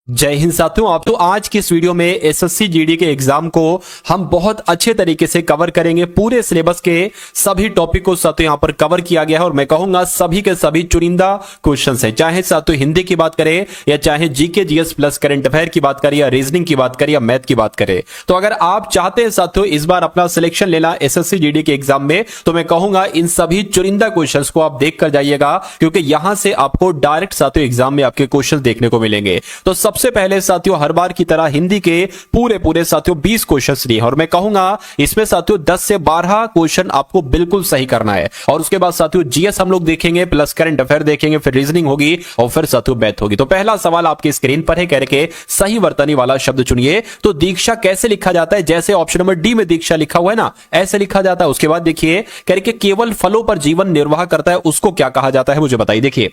जय हिंद साथियों। आप तो आज की इस वीडियो में एसएससी जीडी के एग्जाम को हम बहुत अच्छे तरीके से कवर करेंगे। पूरे सिलेबस के सभी टॉपिक को साथियों यहां पर कवर किया गया है और मैं कहूंगा सभी के सभी चुनिंदा क्वेश्चंस हैं, चाहे साथियों हिंदी की बात करें या चाहे GK GS plus current affair की बात करें या रीजनिंग की बात करें या मैथ की बात करें। तो अगर आप चाहते हैं साथियों इस बार अपना सिलेक्शन लेना एसएससी जीडी के एग्जाम में, तो मैं कहूंगा इन सभी चुनिंदा क्वेश्चंस को आप देख कर जाइएगा, क्योंकि यहां से आपको डायरेक्ट साथियों एग्जाम में आपके क्वेश्चन देखने को मिलेंगे। तो सबसे पहले साथियों हर बार की तरह हिंदी के पूरे साथियों 20 क्वेश्चंस लिए और मैं कहूंगा इसमें साथियों 10 से 12 क्वेश्चन आपको बिल्कुल सही करना है। और उसके बाद साथियों जीएस हम लोग देखेंगे, प्लस करंट अफेयर देखेंगे, फिर रीजनिंग होगी और फिर साथियों मैथ होगी। तो पहला सवाल आपकी स्क्रीन पर है, कह रहे सही वर्तनी वाला शब्द चुनिए। तो दीक्षा कैसे लिखा जाता है? जैसे ऑप्शन नंबर डी में दीक्षा लिखा हुआ है ना, ऐसे लिखा जाता है। उसके बाद देखिए कह रहे केवल फलों पर जीवन निर्वाह करता है, उसको क्या कहा जाता है मुझे बताइए। देखिए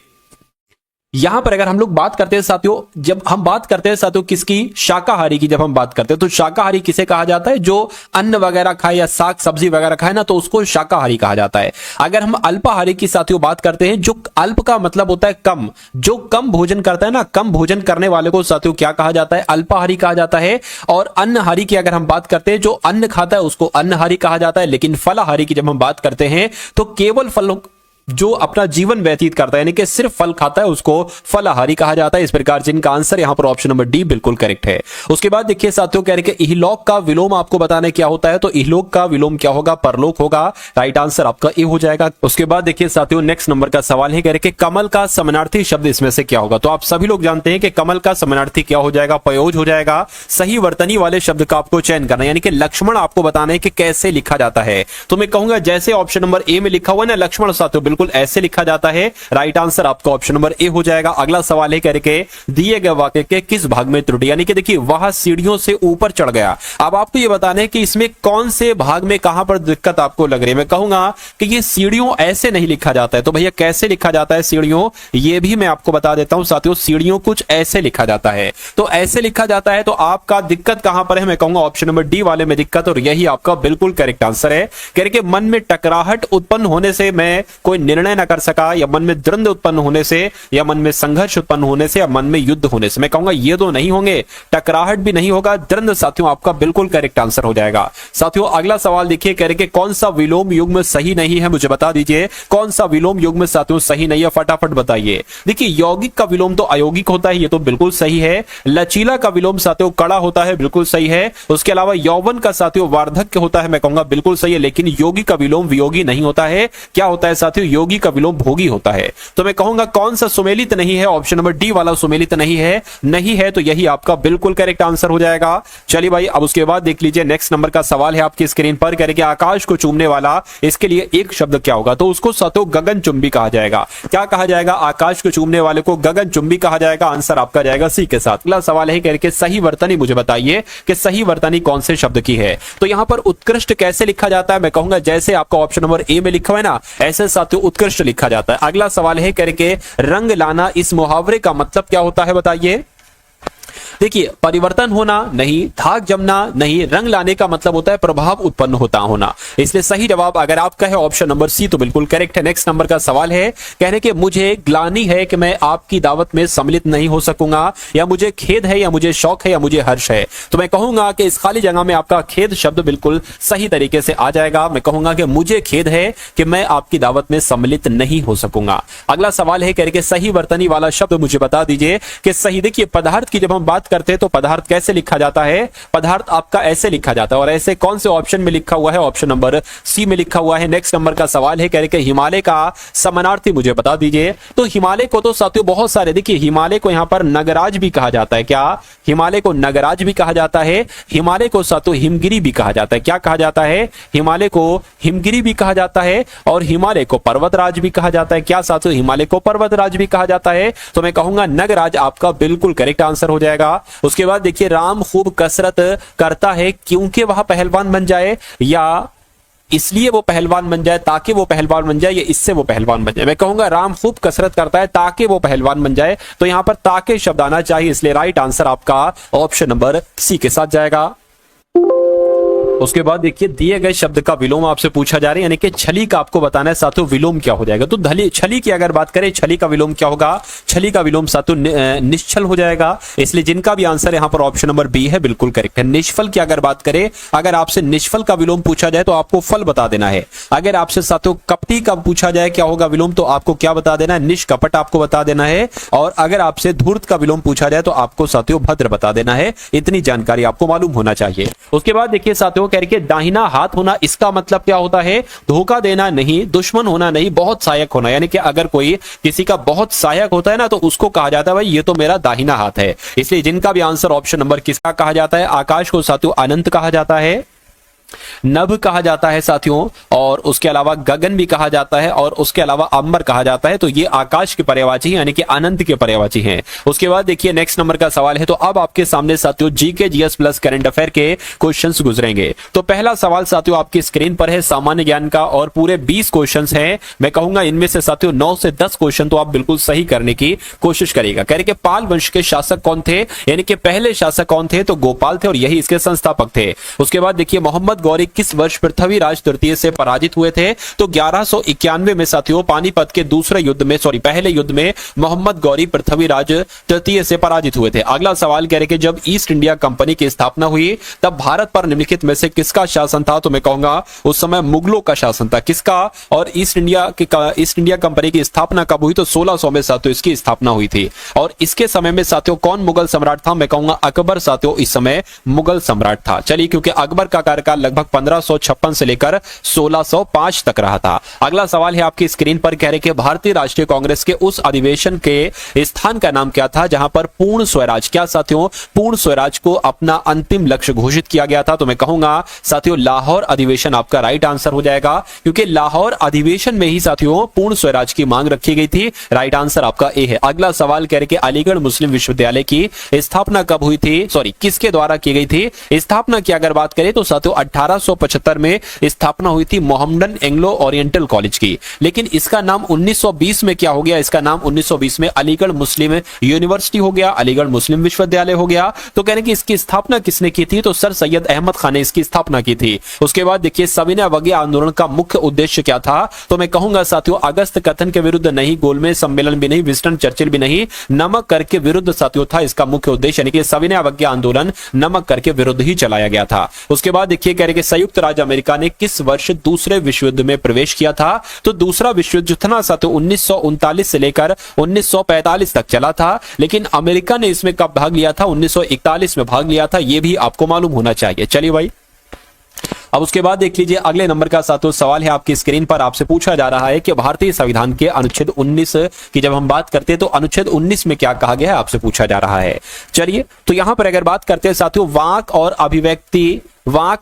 यहां पर अगर हम लोग बात करते हैं साथियों, जब हम बात करते हैं साथियों किसकी, शाकाहारी की, जब हम बात करते हैं तो शाकाहारी किसे कहा जाता है? जो अन्न वगैरह खाए या साग सब्जी वगैरह खाए ना, तो उसको शाकाहारी कहा जाता है। अगर हम अल्पाहारी की साथियों बात करते हैं, जो अल्प का मतलब होता है कम, जो कम भोजन करता है ना, कम भोजन करने वाले को साथियों क्या कहा जाता है? अल्पाहारी कहा जाता है। और अन्नहारी की अगर हम बात करते हैं, जो अन्न खाता है उसको अन्नहारी कहा जाता है। लेकिन फलाहारी की जब हम बात करते हैं तो केवल फलों जो अपना जीवन व्यतीत करता है यानी कि सिर्फ फल खाता है उसको फलाहारी कहा जाता है। इस प्रकार से इनका आंसर यहां पर ऑप्शन नंबर डी बिल्कुल करेक्ट है। उसके बाद देखिए साथियों कह रहे कि इहलोक का विलोम आपको बताना क्या होता है, तो इहलोक का विलोम क्या होगा? परलोक होगा। राइट आंसर आपका ए हो जाएगा। उसके बाद देखिए साथियों नेक्स्ट नंबर का सवाल है, कह रहे कि कमल का समानार्थी शब्द इसमें से क्या होगा? तो आप सभी लोग जानते हैं कि कमल का समानार्थी क्या हो जाएगा? पयोज हो जाएगा। सही वर्तनी वाले शब्द का आपको चयन करना, यानी कि लक्ष्मण आपको बताना है कि कैसे लिखा जाता है। तो मैं कहूंगा जैसे ऑप्शन नंबर ए में लिखा हुआ है ना लक्ष्मण, साथियों बिल्कुल ऐसे लिखा जाता है। राइट आंसर आपका ऑप्शन नंबर ए हो जाएगा। अगला सवाल है कह रहे दिए गए वाक्य के किस भाग में त्रुटि, यानी कि देखिए वह सीढ़ियों से ऊपर चढ़ गया। अब आपको यह बताना है कि इसमें कौन से भाग में कहां पर दिक्कत आपको लग रही है। मैं कहूंगा कि ये सीढ़ियों ऐसे नहीं लिखा जाता है। तो भैया कैसे लिखा जाता है सीढ़ियों, ये भी मैं आपको बता देता हूं साथियों। सीढ़ियों कुछ ऐसे लिखा जाता है। तो ऐसे लिखा जाता है, तो आपका दिक्कत कहां पर है? मैं कहूंगा ऑप्शन नंबर डी वाले में दिक्कत, और यही आपका बिल्कुल करेक्ट आंसर है। कह रहे मन में टकराहट उत्पन्न होने से मैं कोई निर्णय न कर सका, या मन में द्वंद्व उत्पन्न होने से, या मन में संघर्ष उत्पन्न होने से, या मन में युद्ध होने से। मैं कहूंगा ये दो नहीं होंगे, टकराहट भी नहीं होगा, द्वंद्व साथियों आपका बिल्कुल करेक्ट आंसर हो जाएगा। साथियों अगला सवाल देखिए कह रहे कौन सा विलोम युग्म सही नहीं है, मुझे बता दीजिए कौन सा विलोम युग्म साथियों सही नहीं है, फटाफट बताइए। देखिए यौगिक का विलोम तो अयौगिक होता है, ये तो बिल्कुल सही है। लचीला का विलोम साथियों कड़ा होता है, बिल्कुल सही है। उसके अलावा यौवन का साथियों वार्धक्य होता है, मैं कहूंगा बिल्कुल सही है। लेकिन योगी का विलोम वियोगी नहीं होता है। क्या होता है साथियों? योगी का विलोम भोगी होता है। तो मैं कहूंगा कौन सा सुमेलित नहीं है? ऑप्शन नंबर डी वाला सुमेलित नहीं है। नहीं है तो यही आपका बिल्कुल करेक्ट आंसर हो जाएगा। चलिए भाई अब उसके बाद देख लीजिए नेक्स्ट नंबर का सवाल है आपकी स्क्रीन पर, कह रहे कि आकाश को चूमने वाला, इसके लिए एक शब्द क्या होगा? तो उसको साथियों गगनचुंबी कहा जाएगा। क्या कहा जाएगा? आकाश को चूमने वाले को गगनचुंबी कहा जाएगा। आंसर आपका जाएगा सी के साथ। अगला सवाल है कह रहे सही वर्तनी मुझे बताइए कि सही वर्तनी कौन से शब्द की है। तो यहां पर उत्कृष्ट कैसे लिखा जाता है? मैं कहूंगा जैसे आपका ऑप्शन नंबर ए में लिखा हुआ है ना, ऐसे साथियों उत्कृष्ट लिखा जाता है। अगला सवाल है कह रहे रंग लाना, इस मुहावरे का मतलब क्या होता है बताइए। देखिए परिवर्तन होना नहीं, धाक जमना नहीं, रंग लाने का मतलब होता है प्रभाव उत्पन्न होता होना। इसलिए सही जवाब अगर आपका है ऑप्शन नंबर सी तो बिल्कुल करेक्ट है। नेक्स्ट नंबर का सवाल है कहने के मुझे ग्लानि है कि मैं आपकी दावत में सम्मिलित नहीं हो सकूंगा, या मुझे खेद है, या मुझे शौक है, या मुझे हर्ष है। तो मैं कहूंगा कि इस खाली जगह में आपका खेद शब्द बिल्कुल सही तरीके से आ जाएगा। मैं कहूंगा कि मुझे खेद है कि मैं आपकी दावत में सम्मिलित नहीं हो सकूंगा। अगला सवाल है कह रहे सही वर्तनी वाला शब्द मुझे बता दीजिए कि सही। देखिए पदार्थ की जब हम बात करते हैं तो पदार्थ कैसे लिखा जाता है? पदार्थ आपका ऐसे लिखा जाता है, और ऐसे कौन से ऑप्शन में लिखा हुआ है? ऑप्शन नंबर सी में लिखा हुआ है। नेक्स्ट नंबर का सवाल है कह रहे कि हिमालय का समानार्थी मुझे बता दीजिए। तो हिमालय को तो साथियों बहुत सारे, देखिए हिमालय को यहां पर नगराज भी कहा जाता है। क्या हिमालय को नगराज भी कहा जाता है? हिमालय को साथियों हिमगिरी भी कहा जाता है। क्या कहा जाता है? हिमालय को हिमगिरी भी कहा जाता है, और हिमालय को पर्वतराज भी कहा जाता है। क्या साथियों हिमालय को पर्वतराज भी कहा जाता है? तो मैं कहूंगा नगराज आपका बिल्कुल करेक्ट आंसर हो जाएगा। उसके बाद देखिए राम खूब कसरत करता है क्योंकि वह पहलवान बन जाए, या इसलिए वो पहलवान बन जाए ताकि वो पहलवान बन जाए, या इससे वो पहलवान बन जाए। मैं कहूंगा राम खूब कसरत करता है ताकि वो पहलवान बन जाए। तो यहां पर ताकि शब्द आना चाहिए, इसलिए राइट आंसर आपका ऑप्शन नंबर सी के साथ जाएगा। उसके बाद देखिए दिए गए शब्द का विलोम आपसे पूछा जा रहा है, यानी कि छली का आपको बताना है साथियों विलोम क्या हो जाएगा। तो छली की अगर बात करें, छली का विलोम क्या होगा? छली का विलोम साथियों निश्चल हो जाएगा। इसलिए जिनका भी आंसर यहां पर ऑप्शन नंबर बी है बिल्कुल करेक्ट है। निष्फल की अगर बात करें, अगर आपसे निष्फल का विलोम पूछा जाए तो आपको फल बता देना है। अगर आपसे साथियों कपटी का पूछा जाए क्या होगा विलोम, तो आपको क्या बता देना है? निष्कपट आपको बता देना है। और अगर आपसे धूर्त का विलोम पूछा जाए तो आपको साथियों भद्र बता देना है। इतनी जानकारी आपको मालूम होना चाहिए। उसके बाद देखिए साथियों कह रहे दाहिना हाथ होना, इसका मतलब क्या होता है? धोखा देना नहीं, दुश्मन होना नहीं, बहुत सहायक होना। यानी कि अगर कोई किसी का बहुत सहायक होता है ना, तो उसको कहा जाता है भाई ये तो मेरा दाहिना हाथ है। इसलिए जिनका भी आंसर ऑप्शन नंबर किसका कहा जाता है? आकाश को साथियों अनंत कहा जाता है, नभ कहा जाता है साथियों, और उसके अलावा गगन भी कहा जाता है, और उसके अलावा अंबर कहा जाता है। तो ये आकाश के पर्यायवाची यानी कि अनंत के पर्यायवाची हैं। उसके बाद देखिए नेक्स्ट नंबर का सवाल है। तो अब आपके सामने साथियों GK GS plus current affair के क्वेश्चंस गुजरेंगे। तो पहला सवाल साथियों आपकी स्क्रीन पर है, सामान्य ज्ञान का, और पूरे 20 क्वेश्चंस हैं। मैं कहूंगा इनमें से साथियों 9 से 10 क्वेश्चन तो आप बिल्कुल सही करने की कोशिश करेगा। कह रहे कि पाल वंश के शासक कौन थे, यानी कि पहले शासक कौन थे? तो गोपाल थे, और यही इसके संस्थापक थे। उसके बाद देखिए मोहम्मद गौरी किस वर्ष पृथ्वीराज तृतीय से पराजित हुए थे? तो 1191 में साथियों पानीपत के दूसरे युद्ध में, पहले युद्ध में मोहम्मद गौरी पृथ्वीराज तृतीय से पराजित हुए थे। अगला सवाल कह रहे कि जब ईस्ट इंडिया कंपनी की स्थापना हुई तब भारत पर निम्नलिखित में से किसका शासन था? तो मैं कहूंगा उस समय मुगलों का शासन था। किसका? और ईस्ट इंडिया कंपनी की स्थापना कब हुई? तो 1600 में साथियों इसकी स्थापना हुई थी। और इसके समय में साथियों कौन मुगल सम्राट था? मैं कहूंगा अकबर साथियों इस समय मुगल सम्राट था। चलिए, क्योंकि अकबर का कार्यकाल लगभग 1556 से लेकर 1605 तक रहा था। अगला सवाल है आपकी स्क्रीन पर, कह रहे कि भारतीय राष्ट्रीय कांग्रेस के उस अधिवेशन के स्थान का नाम क्या था जहां पर पूर्ण स्वराज, क्या साथियों, पूर्ण स्वराज को अपना अंतिम लक्ष्य घोषित किया गया था? तो मैं कहूंगा साथियों लाहौर अधिवेशन आपका राइट आंसर हो जाएगा, क्योंकि लाहौर अधिवेशन में ही साथियों पूर्ण स्वराज की मांग रखी गई थी। राइट आंसर आपका ए है। अगला सवाल कह रहे कि अलीगढ़ मुस्लिम विश्वविद्यालय की स्थापना कब हुई थी? किसके द्वारा की गई थी? स्थापना की अगर बात करें तो साथियों 1875 में स्थापना हुई थी मोहम्मडन एंग्लो ओरिएंटल कॉलेज की। लेकिन इसका नाम 1920 में क्या हो गया? इसका नाम 1920 में अलीगढ़ मुस्लिम यूनिवर्सिटी हो गया, अलीगढ़ मुस्लिम विश्वविद्यालय हो गया। तो कह रहे कि इसकी स्थापना किसने की थी? तो सर सैयद अहमद खान ने इसकी स्थापना की थी। उसके बाद देखिए सविनय अवज्ञा आंदोलन का मुख्य उद्देश्य क्या था? तो मैं कहूंगा साथियों अगस्त कथन के विरुद्ध नहीं, गोलमेज सम्मेलन भी नहीं, विंस्टन चर्चिल भी नहीं, नमक कर के विरुद्ध साथियों था इसका मुख्य उद्देश्य, यानी कि सविनय अवज्ञा आंदोलन नमक कर के विरुद्ध ही चलाया गया था। उसके बाद देखिए कह रहे कि संयुक्त राज्य अमेरिका ने किस वर्ष दूसरे विश्व युद्ध में प्रवेश किया था? तो दूसरा विश्व युद्ध था साथियों 1939 से लेकर 1945 तक चला था। लेकिन अमेरिका ने इसमें कब भाग लिया था? 1941 में भाग लिया था। यह भी आपको मालूम होना चाहिए। चलिए भाई, अब उसके बाद देख लीजिए अगले नंबर का साथियों सवाल है आपकी स्क्रीन पर। आपसे पूछा जा रहा है कि भारतीय संविधान के अनुच्छेद 19 की जब हम बात करते हैं तो अनुच्छेद 19 में क्या कहा गया है, आपसे पूछा जा रहा है। चलिए, तो यहां पर अगर बात करते हैं साथियों वाक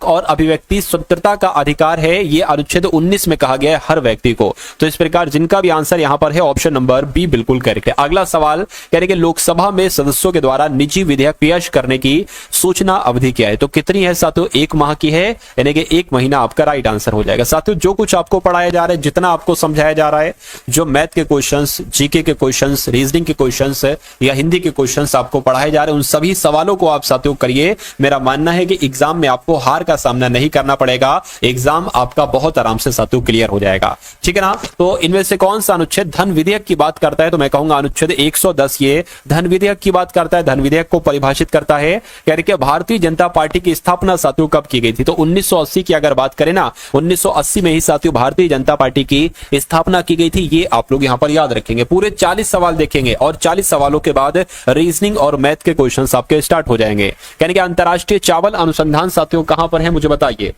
और अभिव्यक्ति स्वतंत्रता का अधिकार है, यह अनुच्छेद 19 में कहा गया है हर व्यक्ति को। तो इस प्रकार जिनका भी आंसर यहां पर है ऑप्शन नंबर बी बिल्कुल करेक्ट है। अगला सवाल कह रहे कि लोकसभा में सदस्यों के द्वारा निजी विधेयक पेश करने की सूचना अवधि क्या है? तो कितनी है साथियों? 1 माह की है, यानी कि 1 महीना आपका राइट आंसर हो जाएगा। साथियों जो कुछ आपको पढ़ाया जा रहा है, जितना आपको समझाया जा रहा है, जो मैथ के क्वेश्चंस, जीके के क्वेश्चंस, रीजनिंग के क्वेश्चंस या हिंदी के क्वेश्चंस आपको पढ़ाए जा रहे हैं, उन सभी सवालों को आप साथियों करिए। मेरा मानना है कि एग्जाम में आपको हार का सामना नहीं करना पड़ेगा, एग्जाम आपका बहुत आराम से साथियों क्लियर हो जाएगा। ठीक है ना? तो इनमें से कौन सा अनुच्छेद धन विधेयक की बात करता है? तो मैं कहूंगा अनुच्छेद 110 ये धन विधेयक की बात करता है, धन विधेयक को परिभाषित करता है। कह रहे कि भारतीय जनता पार्टी की स्थापना साथियों कब की गई थी? तो 1980 की अगर बात करें ना, 1980 में ही साथियों भारतीय जनता पार्टी की स्थापना की गई थी। ये आप लोग यहां पर याद रखेंगे। पूरे 40 सवाल देखेंगे और 40 सवालों के बाद रीजनिंग और मैथ के क्वेश्चंस आपके स्टार्ट हो जाएंगे। कहने कि अंतरराष्ट्रीय चावल अनुसंधान साथियों कहां पर है, मुझे बताइए।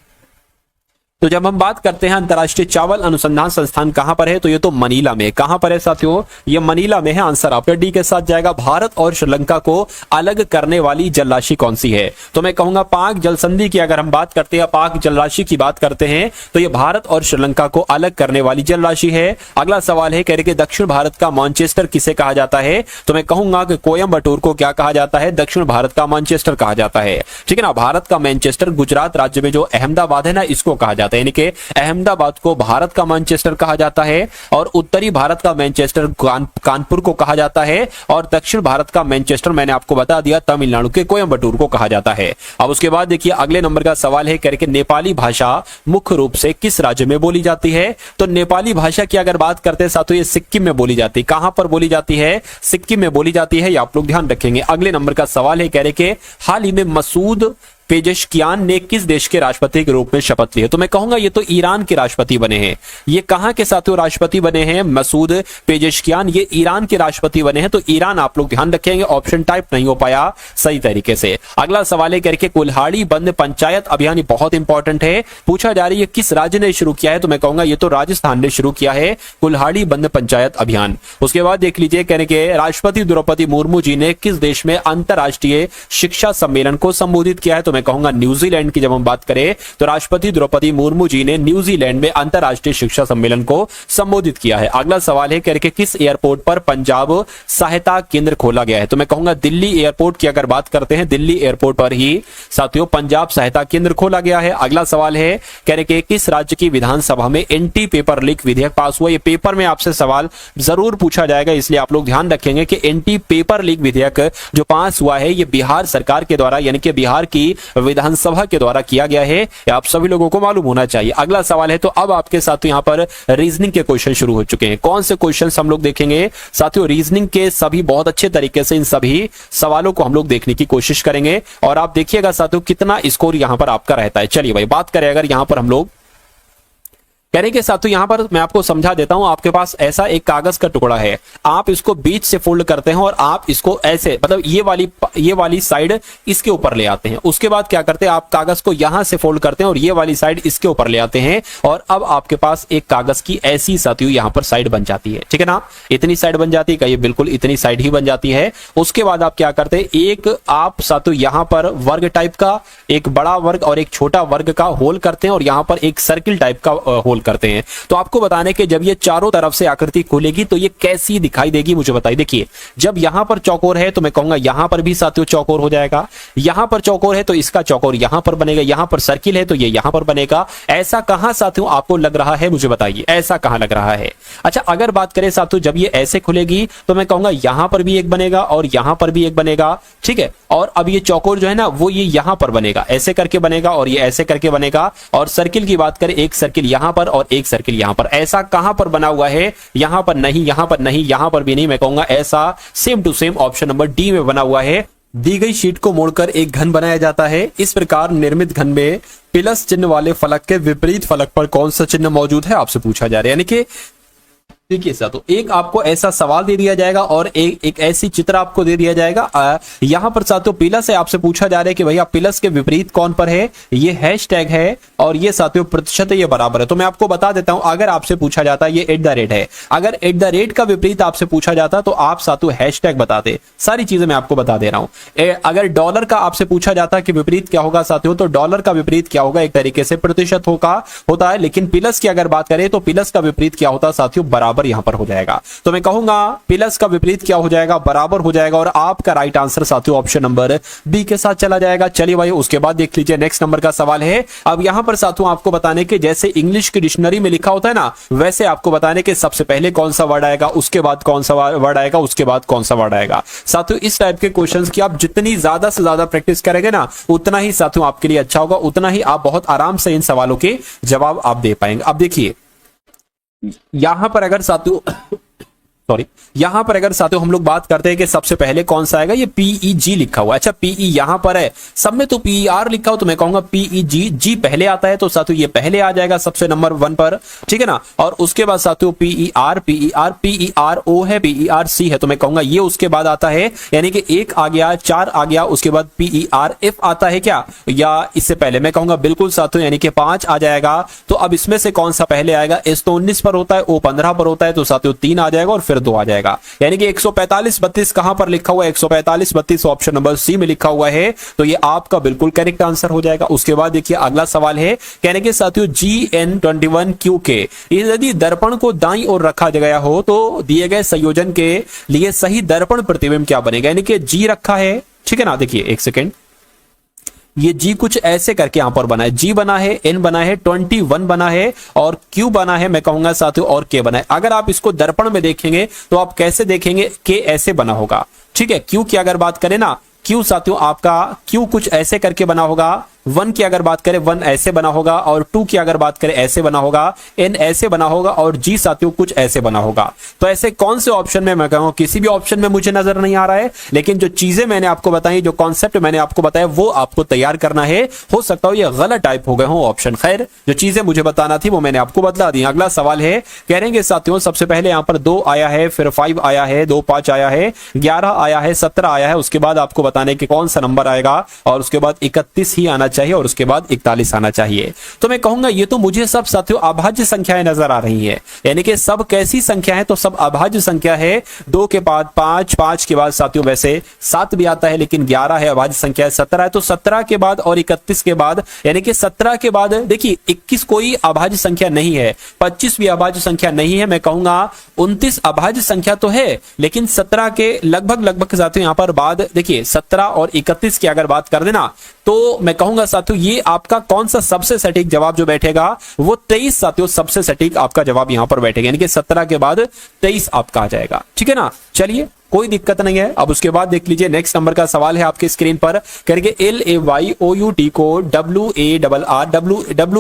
तो जब हम बात करते हैं अंतरराष्ट्रीय चावल अनुसंधान संस्थान कहां पर है, तो ये तो मनीला में। कहां पर है साथियों? ये मनीला में है। आंसर आपका डी के साथ जाएगा। भारत और श्रीलंका को अलग करने वाली जलराशि कौन सी है? तो मैं कहूंगा पाक जल संधि की अगर हम बात करते हैं, पाक जलराशि की बात करते हैं, तो ये भारत और श्रीलंका को अलग करने वाली जलराशि है। अगला सवाल है, कह रहे कि दक्षिण भारत का मैनचेस्टर किसे कहा जाता है? तो मैं कहूंगा कि कोयम्बटूर को क्या कहा जाता है? दक्षिण भारत का मैनचेस्टर कहा जाता है। ठीक है ना? भारत का मैनचेस्टर गुजरात राज्य में जो अहमदाबाद है ना, इसको कहा जाता है। जाता है, यानी कि अहमदाबाद को भारत का मैनचेस्टर कहा जाता है और उत्तरी भारत का मैनचेस्टर कानपुर को कहा जाता है और दक्षिण भारत का मैनचेस्टर मैंने आपको बता दिया तमिलनाडु के कोयम्बटूर को कहा जाता है। अब उसके बाद देखिए अगले नंबर का सवाल है करके नेपाली भाषा मुख्य रूप से किस राज्य में बोली जाती है? तो नेपाली भाषा की अगर बात करते हैं साथियों ये सिक्किम में बोली जाती है। कहां पर बोली जाती है? सिक्किम में बोली जाती है, ये आप लोग ध्यान रखेंगे। अगले नंबर का सवाल है कह रहे कि हाल ही में मसूद पेजेशकियान ने किस देश के राष्ट्रपति के रूप में शपथ ली है? तो मैं कहूंगा ये तो ईरान के राष्ट्रपति बने हैं। ये कहां के साथियों राष्ट्रपति बने हैं? मसूद पेजेशकियान ये ईरान के राष्ट्रपति बने हैं। तो ईरान आप लोग ध्यान रखेंगे, ऑप्शन टाइप नहीं हो पाया सही तरीके से। अगला सवाल है करके कुल्हाड़ी बंद पंचायत अभियान, ये बहुत इंपॉर्टेंट है, पूछा जा रही है किस राज्य ने शुरू किया है? तो मैं कहूंगा ये तो राजस्थान ने शुरू किया है कुल्हाड़ी बंद पंचायत अभियान। उसके बाद देख लीजिए कहने के राष्ट्रपति द्रौपदी मुर्मू जी ने किस देश में अंतरराष्ट्रीय शिक्षा सम्मेलन को संबोधित किया है? तो मैं कहूंगा न्यूजीलैंड की जब हम बात करें तो राष्ट्रपति द्रौपदी मुर्मू जी ने न्यूजीलैंड में अंतरराष्ट्रीय शिक्षा सम्मेलन को संबोधित किया है। अगला सवाल है करके किस एयरपोर्ट पर पंजाब सहायता केंद्र खोला गया है? तो मैं कहूंगा दिल्ली एयरपोर्ट की अगर बात करते हैं दिल्ली एयरपोर्ट पर ही साथियों पंजाब सहायता केंद्र खोला गया है। अगला सवाल है कह रहे कि किस राज्य की विधानसभा में एंटी पेपर लीक विधेयक पास हुआ? ये पेपर में आपसे सवाल जरूर पूछा जाएगा, इसलिए आप लोग ध्यान रखेंगे कि एंटी पेपर लीक विधेयक जो पास हुआ है ये बिहार सरकार के द्वारा यानी कि बिहार की विधानसभा के द्वारा किया गया है, आप सभी लोगों को मालूम होना चाहिए। अगला सवाल है तो अब आपके साथ यहां पर रीजनिंग के क्वेश्चन शुरू हो चुके हैं। कौन से क्वेश्चंस हम लोग देखेंगे साथियों? रीजनिंग के सभी बहुत अच्छे तरीके से इन सभी सवालों को हम लोग देखने की कोशिश करेंगे और आप देखिएगा साथियों कितना स्कोर यहां पर आपका रहता है। चलिए भाई बात करें अगर यहां पर हम लोग कह रहे कि साथियों यहां पर मैं आपको समझा देता हूं, आपके पास ऐसा एक कागज का टुकड़ा है, आप इसको बीच से फोल्ड करते हैं और आप इसको ऐसे मतलब ये वाली साइड इसके ऊपर ले आते हैं। उसके बाद क्या करते हैं आप कागज को यहां से फोल्ड करते हैं और ये वाली साइड इसके ऊपर ले आते हैं और अब आपके पास एक कागज की ऐसी साथियों यहां पर साइड बन जाती है, ठीक है ना? इतनी साइड बन जाती है, कहिए बिल्कुल इतनी साइड ही बन जाती है। उसके बाद आप क्या करते हैं एक आप साथियों यहां पर वर्ग टाइप का एक बड़ा वर्ग और एक छोटा वर्ग का होल करते हैं और यहां पर एक सर्किल टाइप का होल करते हैं। तो आपको बताने के जब ये चारों तरफ से आकृति खुलेगी तो ये कैसी दिखाई देगी मुझे बताइए। देखिए जब यहां पर चौकोर है तो मैं कहूंगा यहां पर भी साथियों चौकोर हो जाएगा, यहां पर चौकोर है तो इसका चौकोर यहां पर बनेगा, यहां पर सर्किल है तो ये यहां पर बनेगा। ऐसा कहां साथियों आपको लग रहा है मुझे बताइए, ऐसा कहां लग रहा है? अच्छा अगर बात करें साथियों जब ये ऐसे खुलेगी तो मैं कहूंगा यहां पर भी एक बनेगा और यहां पर भी एक बनेगा, ठीक है? और अब ये चौकोर जो है ना वो ये यहां पर बनेगा, ऐसे करके बनेगा और ये ऐसे करके बनेगा। और सर्किल की बात करें एक सर्किल यहां पर और एक सर्किल यहां पर। ऐसा कहां पर बना हुआ है? यहां पर नहीं, यहां पर नहीं, यहां पर भी नहीं। मैं कहूंगा ऐसा same to same option number D में बना हुआ है। दी गई शीट को मोड़कर एक घन बनाया जाता है। इस प्रकार निर्मित घन में प्लस चिन्ह वाले फलक के विपरीत फलक पर कौन सा चिन्ह मौजूद है आपसे पूछा जा रहा है। यानी कि देखिए साथियों एक आपको ऐसा सवाल दे दिया जाएगा और एक ऐसी चित्र आपको दे दिया जाएगा। यहां पर साथियों प्लस है, आपसे पूछा जा रहा है कि भैया प्लस के विपरीत कौन पर है? ये हैशटैग है और ये साथियों प्रतिशत है, ये बराबर है। तो मैं आपको बता देता हूं अगर आपसे पूछा जाता है ये @ है, अगर @ का विपरीत आपसे पूछा जाता तो आप साथियों हैशटैग बताते। सारी चीजें मैं आपको बता दे रहा हूं। अगर डॉलर का आपसे पूछा जाता कि विपरीत क्या होगा साथियों तो डॉलर का विपरीत क्या होगा? एक तरीके से प्रतिशत होता है, लेकिन प्लस की अगर बात करें तो प्लस का विपरीत क्या होता साथियों? बराबर यहां पर हो जाएगा। तो मैं कहूंगा प्लस का विपरीत क्या हो जाएगा? बराबर हो जाएगा और आपका राइट आंसर साथियों ऑप्शन नंबर बी के साथ चला जाएगा। चलिए भाई उसके बाद देख लीजिए नेक्स्ट नंबर का सवाल है। अब यहां पर साथियों आपको बताने के जैसे इंग्लिश की डिक्शनरी में लिखा होता है ना वैसे आपको बताने के सबसे पहले कौन सा वर्ड आएगा, उसके बाद कौन सा वर्ड आएगा, उसके बाद कौन सा वर्ड आएगा। साथियों इस टाइप के क्वेश्चंस की आप जितनी ज्यादा से ज्यादा प्रैक्टिस करेंगे ना उतना ही साथियों आपके लिए अच्छा होगा, उतना ही आप बहुत आराम से इन सवालों के जवाब आप दे पाएंगे। अब देखिए यहां पर अगर साथियों यहां पर अगर साथियों हम लोग बात करते हैं कि सबसे पहले कौन सा आएगा, ये PEG लिखा हुआ है। अच्छा PE यहां पर है, सब में तो PER लिखा हो तो मैं कहूंगा PEG, जी पहले आता है तो साथियों ये पहले आ जाएगा सबसे नंबर 1 पर, ठीक है ना? और उसके बाद साथियों PERO है, PERC है तो मैं कहूंगा ये उसके बाद आता है, यानी कि 1 आ गया, 4 आ गया, उसके बाद PERF आता है क्या, या इससे पहले? मैं कहूंगा बिल्कुल साथियों यानी कि 5 आ जाएगा। तो अब इसमें से कौन सा पहले आएगा? S तो 19 पर होता है, O 15 पर होता है तो साथियों 3 आ जाएगा और फिर 2 आ जाएगा, यानी कि 145-32 कहां पर लिखा हुआ है? 145-32 ऑप्शन नंबर सी में लिखा हुआ है, तो ये आपका बिल्कुल करेक्ट आंसर हो जाएगा। उसके बाद देखिए अगला सवाल है, कहने के साथियों GN21QK यदि दर्पण को दाईं ओर रखा गया हो तो दिए गए संयोजन के लिए सही दर्पण प्रतिबिंब क्या बनेगा? यानी कि G रखा है, ठीक है ना? देखिए एक सेकेंड, ये जी कुछ ऐसे करके यहां पर बना है, जी बना है, एन बना है, 21 बना है और क्यू बना है, मैं कहूंगा साथियों, और के बना है। अगर आप इसको दर्पण में देखेंगे तो आप कैसे देखेंगे, के ऐसे बना होगा, ठीक है। क्यू की अगर बात करें ना, क्यू साथियों आपका क्यू कुछ ऐसे करके बना होगा, 1 की अगर बात करें 1 ऐसे बना होगा, और 2 की अगर बात करें ऐसे बना होगा, एन ऐसे बना होगा, और जी साथियों कुछ ऐसे बना होगा। तो ऐसे कौन से ऑप्शन में, मैं कहूंगा किसी भी ऑप्शन में मुझे नजर नहीं आ रहा है, लेकिन जो चीजें मैंने आपको बताई, जो कॉन्सेप्ट मैंने आपको बताया, वो आपको तैयार करना है। हो सकता हो ये गलत टाइप हो गए हो ऑप्शन, खैर जो चीजें मुझे बताना थी वो मैंने आपको बतला दी। अगला सवाल है, कह रहे हैं साथियों सबसे पहले यहां पर 2 आया है, फिर 5 आया है, 2 5 आया है, 11 आया है, 17 आया है, उसके बाद आपको बताने कि कौन सा नंबर आएगा, और उसके बाद 31 ही आना चाहिए, और उसके बाद 41 आना चाहिए। तो मैं कहूंगा ये तो मुझे सब साथियों अभाज्य संख्याएं नजर आ रही है, यानी कि सब कैसी संख्या है, तो सब अभाज्य संख्या है। 2 के बाद 5, 5 के बाद साथियों वैसे 7 भी आता है, लेकिन 11 है, अभाज्य संख्या है, 17 है, तो 17 के बाद और 31 के बाद, यानी कि 17 के बाद देखिए 21 कोई अभाज्य संख्या नहीं है, 25 भी अभाज्य संख्या नहीं है, मैं कहूंगा 29 अभाज्य संख्या तो है, लेकिन 17 के लगभग साथियों यहां पर बाद देखिए 17 और 31 की अगर बात कर देना, तो मैं कहूंगा साथियों ये आपका कौन सा सबसे सटीक जवाब जो बैठेगा, वो 23 साथियों सबसे सटीक आपका जवाब यहां पर बैठेगा, यानी कि 17 के बाद 23 आपका आ जाएगा, ठीक है ना। चलिए कोई दिक्कत नहीं है। अब उसके बाद देख लीजिए नेक्स्ट नंबर का सवाल है आपके स्क्रीन पर, करके LAYOUT को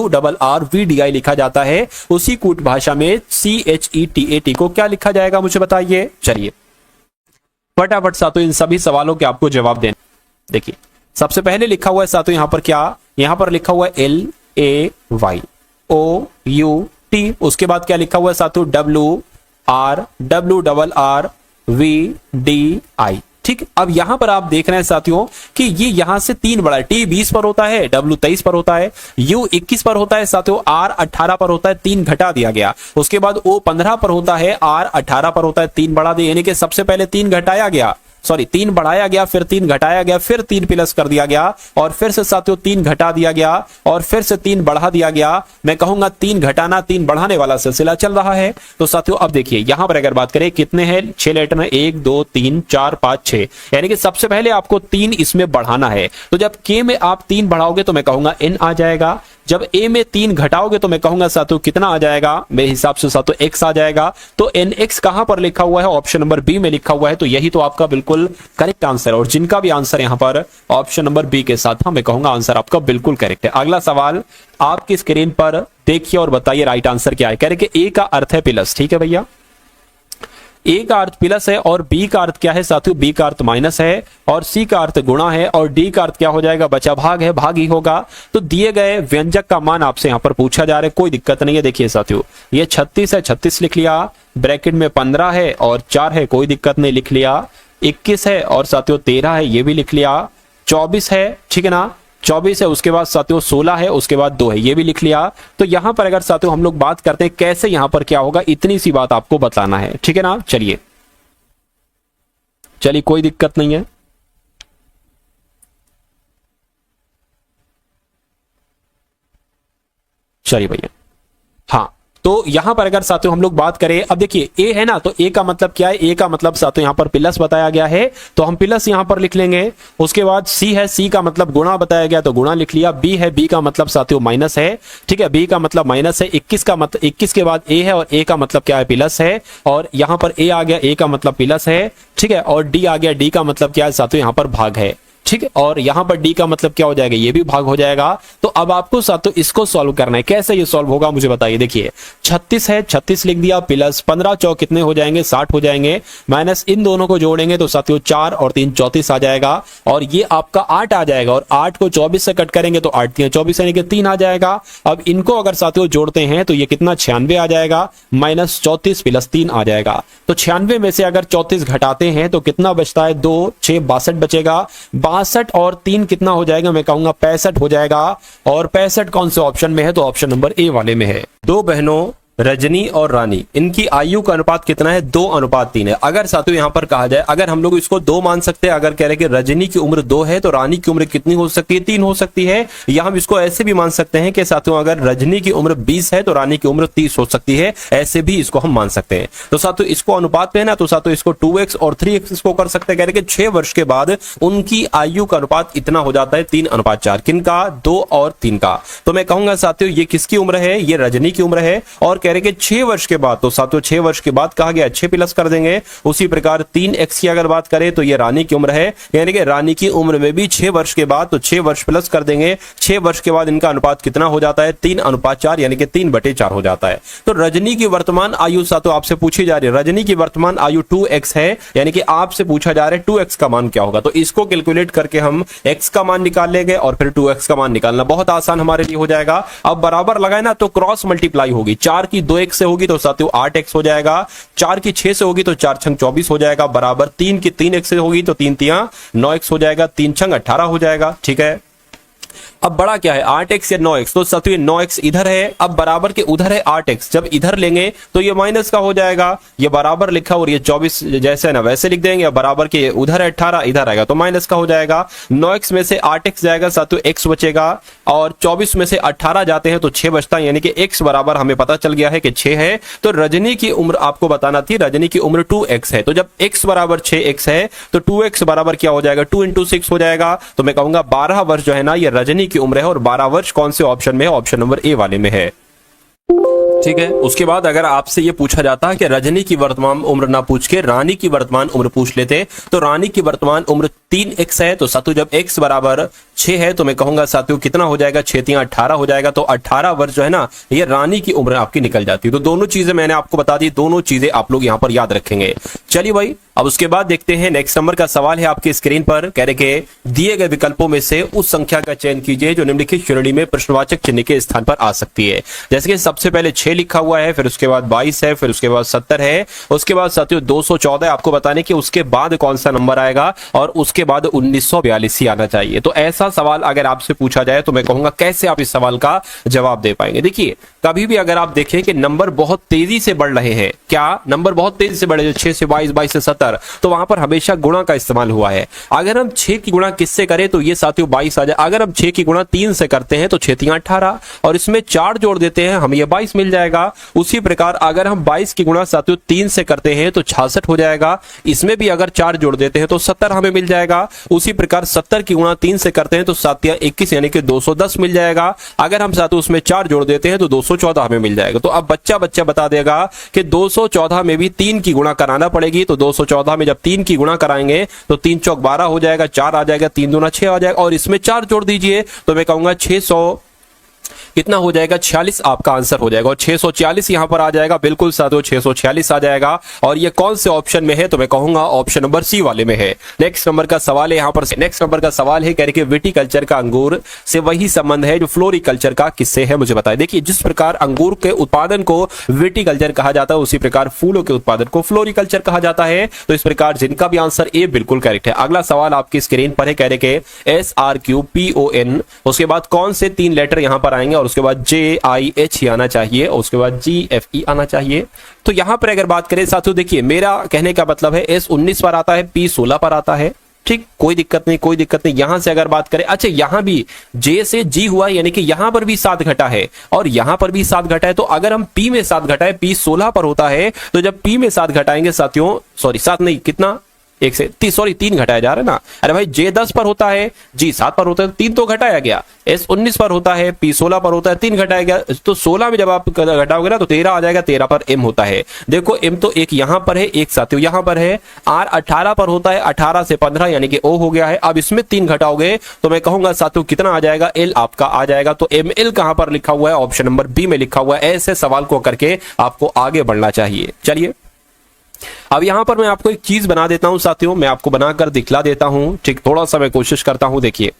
WARRVDI लिखा जाता है, उसी कूट भाषा में CHETAT को क्या लिखा जाएगा मुझे बताइए। चलिए फटाफट साथियों इन सभी सवालों के आपको जवाब देना। देखिए सबसे पहले लिखा हुआ है साथियों यहां पर क्या, यहां पर लिखा हुआ है LAYOUT, उसके बाद क्या लिखा हुआ है साथियों WRRVDI, ठीक। अब यहां पर आप देख रहे हैं साथियों कि ये यहां से 3 बड़ा है, T 20 पर होता है, W 23 पर होता है, U 21 पर होता है साथियों, R 18 पर होता है, 3 घटा दिया गया, उसके बाद O 15 पर होता है, R 18 पर होता है, 3 बढ़ा दिया, यानी कि सबसे पहले 3 घटाया गया, सॉरी 3 बढ़ाया गया, फिर 3 घटाया गया, फिर 3 प्लस कर दिया गया, और फिर से साथियों 3 घटा दिया गया, और फिर से 3 बढ़ा दिया गया। मैं कहूंगा 3 घटाना 3 बढ़ाने वाला सिलसिला चल रहा है। तो साथियों अब देखिए यहां पर अगर बात करें कितने हैं, 6 लेटर हैं, 1 2 3 4 5 6, यानी कि सबसे पहले आपको 3 इसमें बढ़ाना है। तो जब के में आप 3 बढ़ाओगे तो मैं कहूंगा n आ जाएगा, जब ए में 3 घटाओगे तो मैं कहूंगा साथियों कितना आ जाएगा, मेरे हिसाब से साथियों x आ जाएगा। तो nx कहां पर लिखा हुआ है, ऑप्शन नंबर बी में लिखा हुआ है, तो यही तो आपका बिल्कुल करेक्ट आंसर है, और जिनका भी आंसर यहां पर ऑप्शन नंबर बी के साथ, मैं कहूंगा आंसर आपका बिल्कुल करेक्ट है। अगला सवाल आपकी स्क्रीन पर देखिए और बताइए राइट आंसर क्या है। कह रहे कि ए का अर्थ है प्लस, ठीक है भैया, ए का अर्थ प्लस है, और बी का अर्थ क्या है साथियों, बी का अर्थ माइनस है, और सी का अर्थ गुणा है, और डी का अर्थ क्या हो जाएगा, बचा भाग है, भाग ही होगा। तो दिए गए व्यंजक का मान आपसे यहां पर पूछा जा रहा है, कोई दिक्कत नहीं है। देखिए साथियों ये 36 है, 36 लिख लिया, ब्रैकेट में 15 है और 4 है, कोई दिक्कत नहीं लिख लिया, 21 है और साथियों 13 है, ये भी लिख लिया, 24 है, ठीक है ना, 24 है, उसके बाद साथियों 16 है, उसके बाद 2 है, ये भी लिख लिया। तो यहां पर अगर साथियों हम लोग बात करते हैं कैसे यहां पर क्या होगा, इतनी सी बात आपको बताना है, ठीक है ना। चलिए कोई दिक्कत नहीं है। चलिए भैया, हाँ तो यहां पर अगर साथियों हम लोग बात करें, अब देखिए ए है ना, तो ए का मतलब क्या है, ए का मतलब साथियों यहां पर प्लस बताया गया है, तो हम प्लस यहां पर लिख लेंगे। उसके बाद सी है, सी का मतलब गुणा बताया गया, तो गुणा लिख लिया। बी है, बी का मतलब साथियों माइनस है, ठीक है, बी का मतलब माइनस है। 21 का मतलब 21 के बाद ए है, और ए का मतलब क्या है, प्लस है, और यहां पर ए आ गया, ए का मतलब प्लस है, ठीक है, और डी आ गया, डी का मतलब क्या है साथियों यहां पर भाग है, ठीक है, और यहां पर डी का मतलब क्या हो जाएगा, ये भी भाग हो जाएगा। तो अब आपको साथियों इसको सॉल्व करना है, कैसे ये सॉल्व होगा मुझे बताइए। देखिए 36 है, 36 लिख दिया, प्लस 15 चौक कितने हो जाएंगे, 60 हो जाएंगे, माइनस इन दोनों को जोड़ेंगे तो साथियों 4 और 3 34 आ जाएगा, और ये आपका 8 आ जाएगा, और 8 को 24 से कट करेंगे तो 8 3 24 यानी कि 3 आ जाएगा। अब इनको अगर साथियों जोड़ते हैं तो ये कितना 96 आ जाएगा, माइनस 34 प्लस 3 आ जाएगा। तो 96 में से अगर 34 घटाते हैं तो कितना बचता है, 2 6 62 बचेगा, 62 और 3 कितना हो जाएगा, मैं कहूंगा 65 हो जाएगा। और 65 कौन से ऑप्शन में है, तो ऑप्शन नंबर ए वाले में है। दो बहनों रजनी और रानी, इनकी आयु का अनुपात कितना है? 2:3 है। अगर साथियों यहां पर कहा जाए, अगर हम लोग इसको 2 मान सकते हैं, अगर कह रहे हैं कि रजनी की उम्र 2 है तो रानी की उम्र कितनी हो सकती है? 3 हो सकती है। या हम इसको ऐसे भी मान सकते हैं कि साथियों अगर रजनी की उम्र 20 है तो रानी की उम्र 30 हो सकती है, ऐसे भी इसको हम मान सकते हैं। तो साथियों इसको अनुपात में है ना, तो साथियों इसको 2x और 3x इसको कर सकते हैं। कह रहे हैं कि 6 वर्ष के बाद उनकी आयु का अनुपात इतना हो जाता है 3:4। किनका? 2 और 3 का। तो मैं कहूंगा साथियों ये किसकी उम्र है? ये रजनी की उम्र है। और कह रहे हैं कि 6 वर्ष के बाद, तो साथियों 6 वर्ष के बाद कहा गया 6 प्लस कर देंगे। उसी प्रकार 3x की अगर बात करें तो ये रानी की उम्र है, यानी कि रानी की उम्र में भी 6 वर्ष के बाद, तो 6 वर्ष प्लस कर देंगे। 6 वर्ष के बाद इनका अनुपात कितना हो जाता है? 3:4, यानी कि 3/4 हो जाता है। तो रजनी की वर्तमान आयु साथियों आपसे पूछी जा रही है, रजनी की वर्तमान आयु 2x है, यानी कि आपसे पूछा जा रहा है 2x का मान क्या होगा। तो इसको कैलकुलेट करके हम x का मान निकाल लेंगे और फिर 2x का मान निकालना बहुत आसान हमारे लिए हो जाएगा। अब बराबर लगाए ना तो क्रॉस मल्टीप्लाई होगी। 4 की 2x से होगी तो साथियों 8x हो जाएगा। 4 की 6 से होगी तो 4 छंग 24 हो जाएगा, बराबर 3 की 3x से होगी तो 3 तियां 9x हो जाएगा, 3 छंग 18 हो जाएगा। ठीक है, अब बड़ा क्या है? 8x या 9x? तो साथियों 9x इधर है, अब बराबर के उधर है 8x। जब इधर लेंगे तो ये माइनस का हो जाएगा, ये बराबर लिखा और ये 24 जैसे है ना वैसे लिख देंगे। बराबर के उधर है 18, इधर आएगा तो माइनस का हो जाएगा। 9x में से 8x जाएगा साथियों, x बचेगा, और 24 में से 18 जाते हैं तो 6 बचता है, यानी कि x बराबर हमें पता चल गया है कि 6 है। तो रजनी की उम्र आपको बताना थी, रजनी की उम्र 2x है। तो जब x बराबर 6x है तो 2x बराबर क्या हो जाएगा? 2 × 6 हो जाएगा। तो मैं कहूंगा 12 वर्ष जो है ना ये रजनी की उम्र है, और 12 वर्ष कौन से ऑप्शन में है? ऑप्शन नंबर ए वाले में है। ठीक है, उसके बाद अगर आपसे ये पूछा जाता है कि रजनी की वर्तमान उम्र ना पूछ के रानी की वर्तमान उम्र पूछ लेते, तो रानी की वर्तमान उम्र 3x है। तो साथियों जब x बराबर 6 है तो मैं कहूंगा साथियों कितना हो जाएगा? 6 × 18 हो जाएगा। तो 18 वर्ष जो है ना ये रानी की उम्र आपकी निकल जाती है। तो दोनों चीजें मैंने आपको बता दी, दोनों चीजें आप लोग यहां पर याद रखेंगे। चलिए भाई, अब उसके बाद देखते हैं नेक्स्ट नंबर का सवाल है आपकी स्क्रीन पर। कह रहे कि दिए गए विकल्पों में से उस संख्या का चयन कीजिए जो निम्नलिखित श्रेणी में प्रश्नवाचक चिन्ह के स्थान पर आ सकती है। जैसे कि सबसे पहले 6 लिखा हुआ है, फिर उसके बाद 22 है, फिर उसके बाद 70 है, उसके बाद साथियों 214 आपको बताने कि उसके बाद कौन सा नंबर आएगा, और उसके बाद 1942 ही आना चाहिए। तो ऐसा सवाल अगर आपसे पूछा जाए तो मैं कहूंगा कैसे आप इस सवाल का जवाब दे पाएंगे? देखिए कभी भी अगर आप देखें कि नंबर बहुत तेजी से बढ़ रहे हैं, क्या नंबर बहुत तेजी से बढ़े, 6 से 22, 22 से 70, तो वहां पर हमेशा गुणा का इस्तेमाल हुआ है। अगर हम 6 की गुणा किससे करें तो ये साथियों 22 आ जाए। अगर हम 6 की गुणा 3 से करते हैं तो 6 × 18, और इसमें 4 जोड़ देते हैं हमें ये 22 मिल जाएगा। उसी प्रकार अगर हम 22 की गुणा साथियों 3 से करते हैं तो 66 हो जाएगा। इसमें भी अगर 4 जोड़ देते हैं तो 70 हमें मिल जाएगा। उसी प्रकार 70 की गुणा 3 से करते हैं तो 7 × 21 यानी कि 210 मिल जाएगा। अगर हम साथियों उसमें 4 जोड़ देते हैं तो 214 हमें मिल जाएगा। तो अब बच्चा बता देगा कि 214 में भी 3 की गुणा कराना पड़ेगी। तो 214 में जब 3 की गुणा कराएंगे तो 3 × 4 = 12 हो जाएगा, 4 आ जाएगा, 3 × 2 = 6 आ जाएगा, और इसमें 4 जोड़ दीजिए तो मैं कहूंगा 600 कितना हो जाएगा? 46 आपका आंसर हो जाएगा, और 646 यहां पर आ जाएगा। बिल्कुल साथियों 646 आ जाएगा। और ये कौन से ऑप्शन में है? तो मैं कहूंगा ऑप्शन नंबर सी वाले में है। नेक्स्ट नंबर का सवाल है यहां पर, नेक्स्ट नंबर का सवाल है कह रहे कि विटीकल्चर का अंगूर से वही संबंध है जो फ्लोरिकल्चर का किससे है, मुझे बताएं। देखिए जिस प्रकार अंगूर के उत्पादन को विटीकल्चर कहा जाता है उसी प्रकार फूलों के उत्पादन को फ्लोरिकल्चर कहा जाता है। तो इस प्रकार जिनका भी आंसर ए बिल्कुल करेक्ट है। अगला सवाल आपकी स्क्रीन पर है, कह रहे कि SRQPON, उसके बाद कौन से 3 लेटर यहां पर आएंगे, और उसके बाद JIH ही आना चाहिए, और उसके बाद GFE आना चाहिए। तो यहां पर अगर बात करें साथियों, देखिए मेरा कहने का मतलब है S 19 पर आता है, P 16 पर आता है। ठीक, कोई दिक्कत नहीं, कोई दिक्कत नहीं। यहां से अगर बात करें, अच्छा यहां भी J से G हुआ, यानी कि यहां पर भी 7 घटा है और यहां पर भी 7 घटा है। तो अगर हम P में 7 घटाए, P 16 पर होता है, तो जब P में 7 घटाएंगे साथियों, सॉरी 7 नहीं, कितना, 1 से 3 घटाया जा रहा है ना। अरे भाई J 10 पर होता है, G 7 पर होता है, 3 तो घटाया गया। S 19 पर होता है, P 16 पर होता है, 3 घटाया गया। तो 16 में जब आप घटाओगे ना तो 13 आ जाएगा, 13 पर M होता है। देखो M तो एक यहां पर है, एक साथियों यहां पर है। R 18 पर होता है, 18 से 15 यानी कि O हो गया है। अब इसमें 3 घटाओगे तो मैं कहूंगा साथियों कितना आ जाएगा? L आपका आ जाएगा। तो ML कहां पर लिखा हुआ है? ऑप्शन नंबर बी में लिखा हुआ है। ऐसे सवाल को करके आपको आगे बढ़ना चाहिए। चलिए अब यहां पर मैं आपको एक चीज बना देता हूं साथियों, मैं आपको बनाकर दिखला देता हूं। ठीक, थोड़ा सा मैं कोशिश करता हूं। देखिए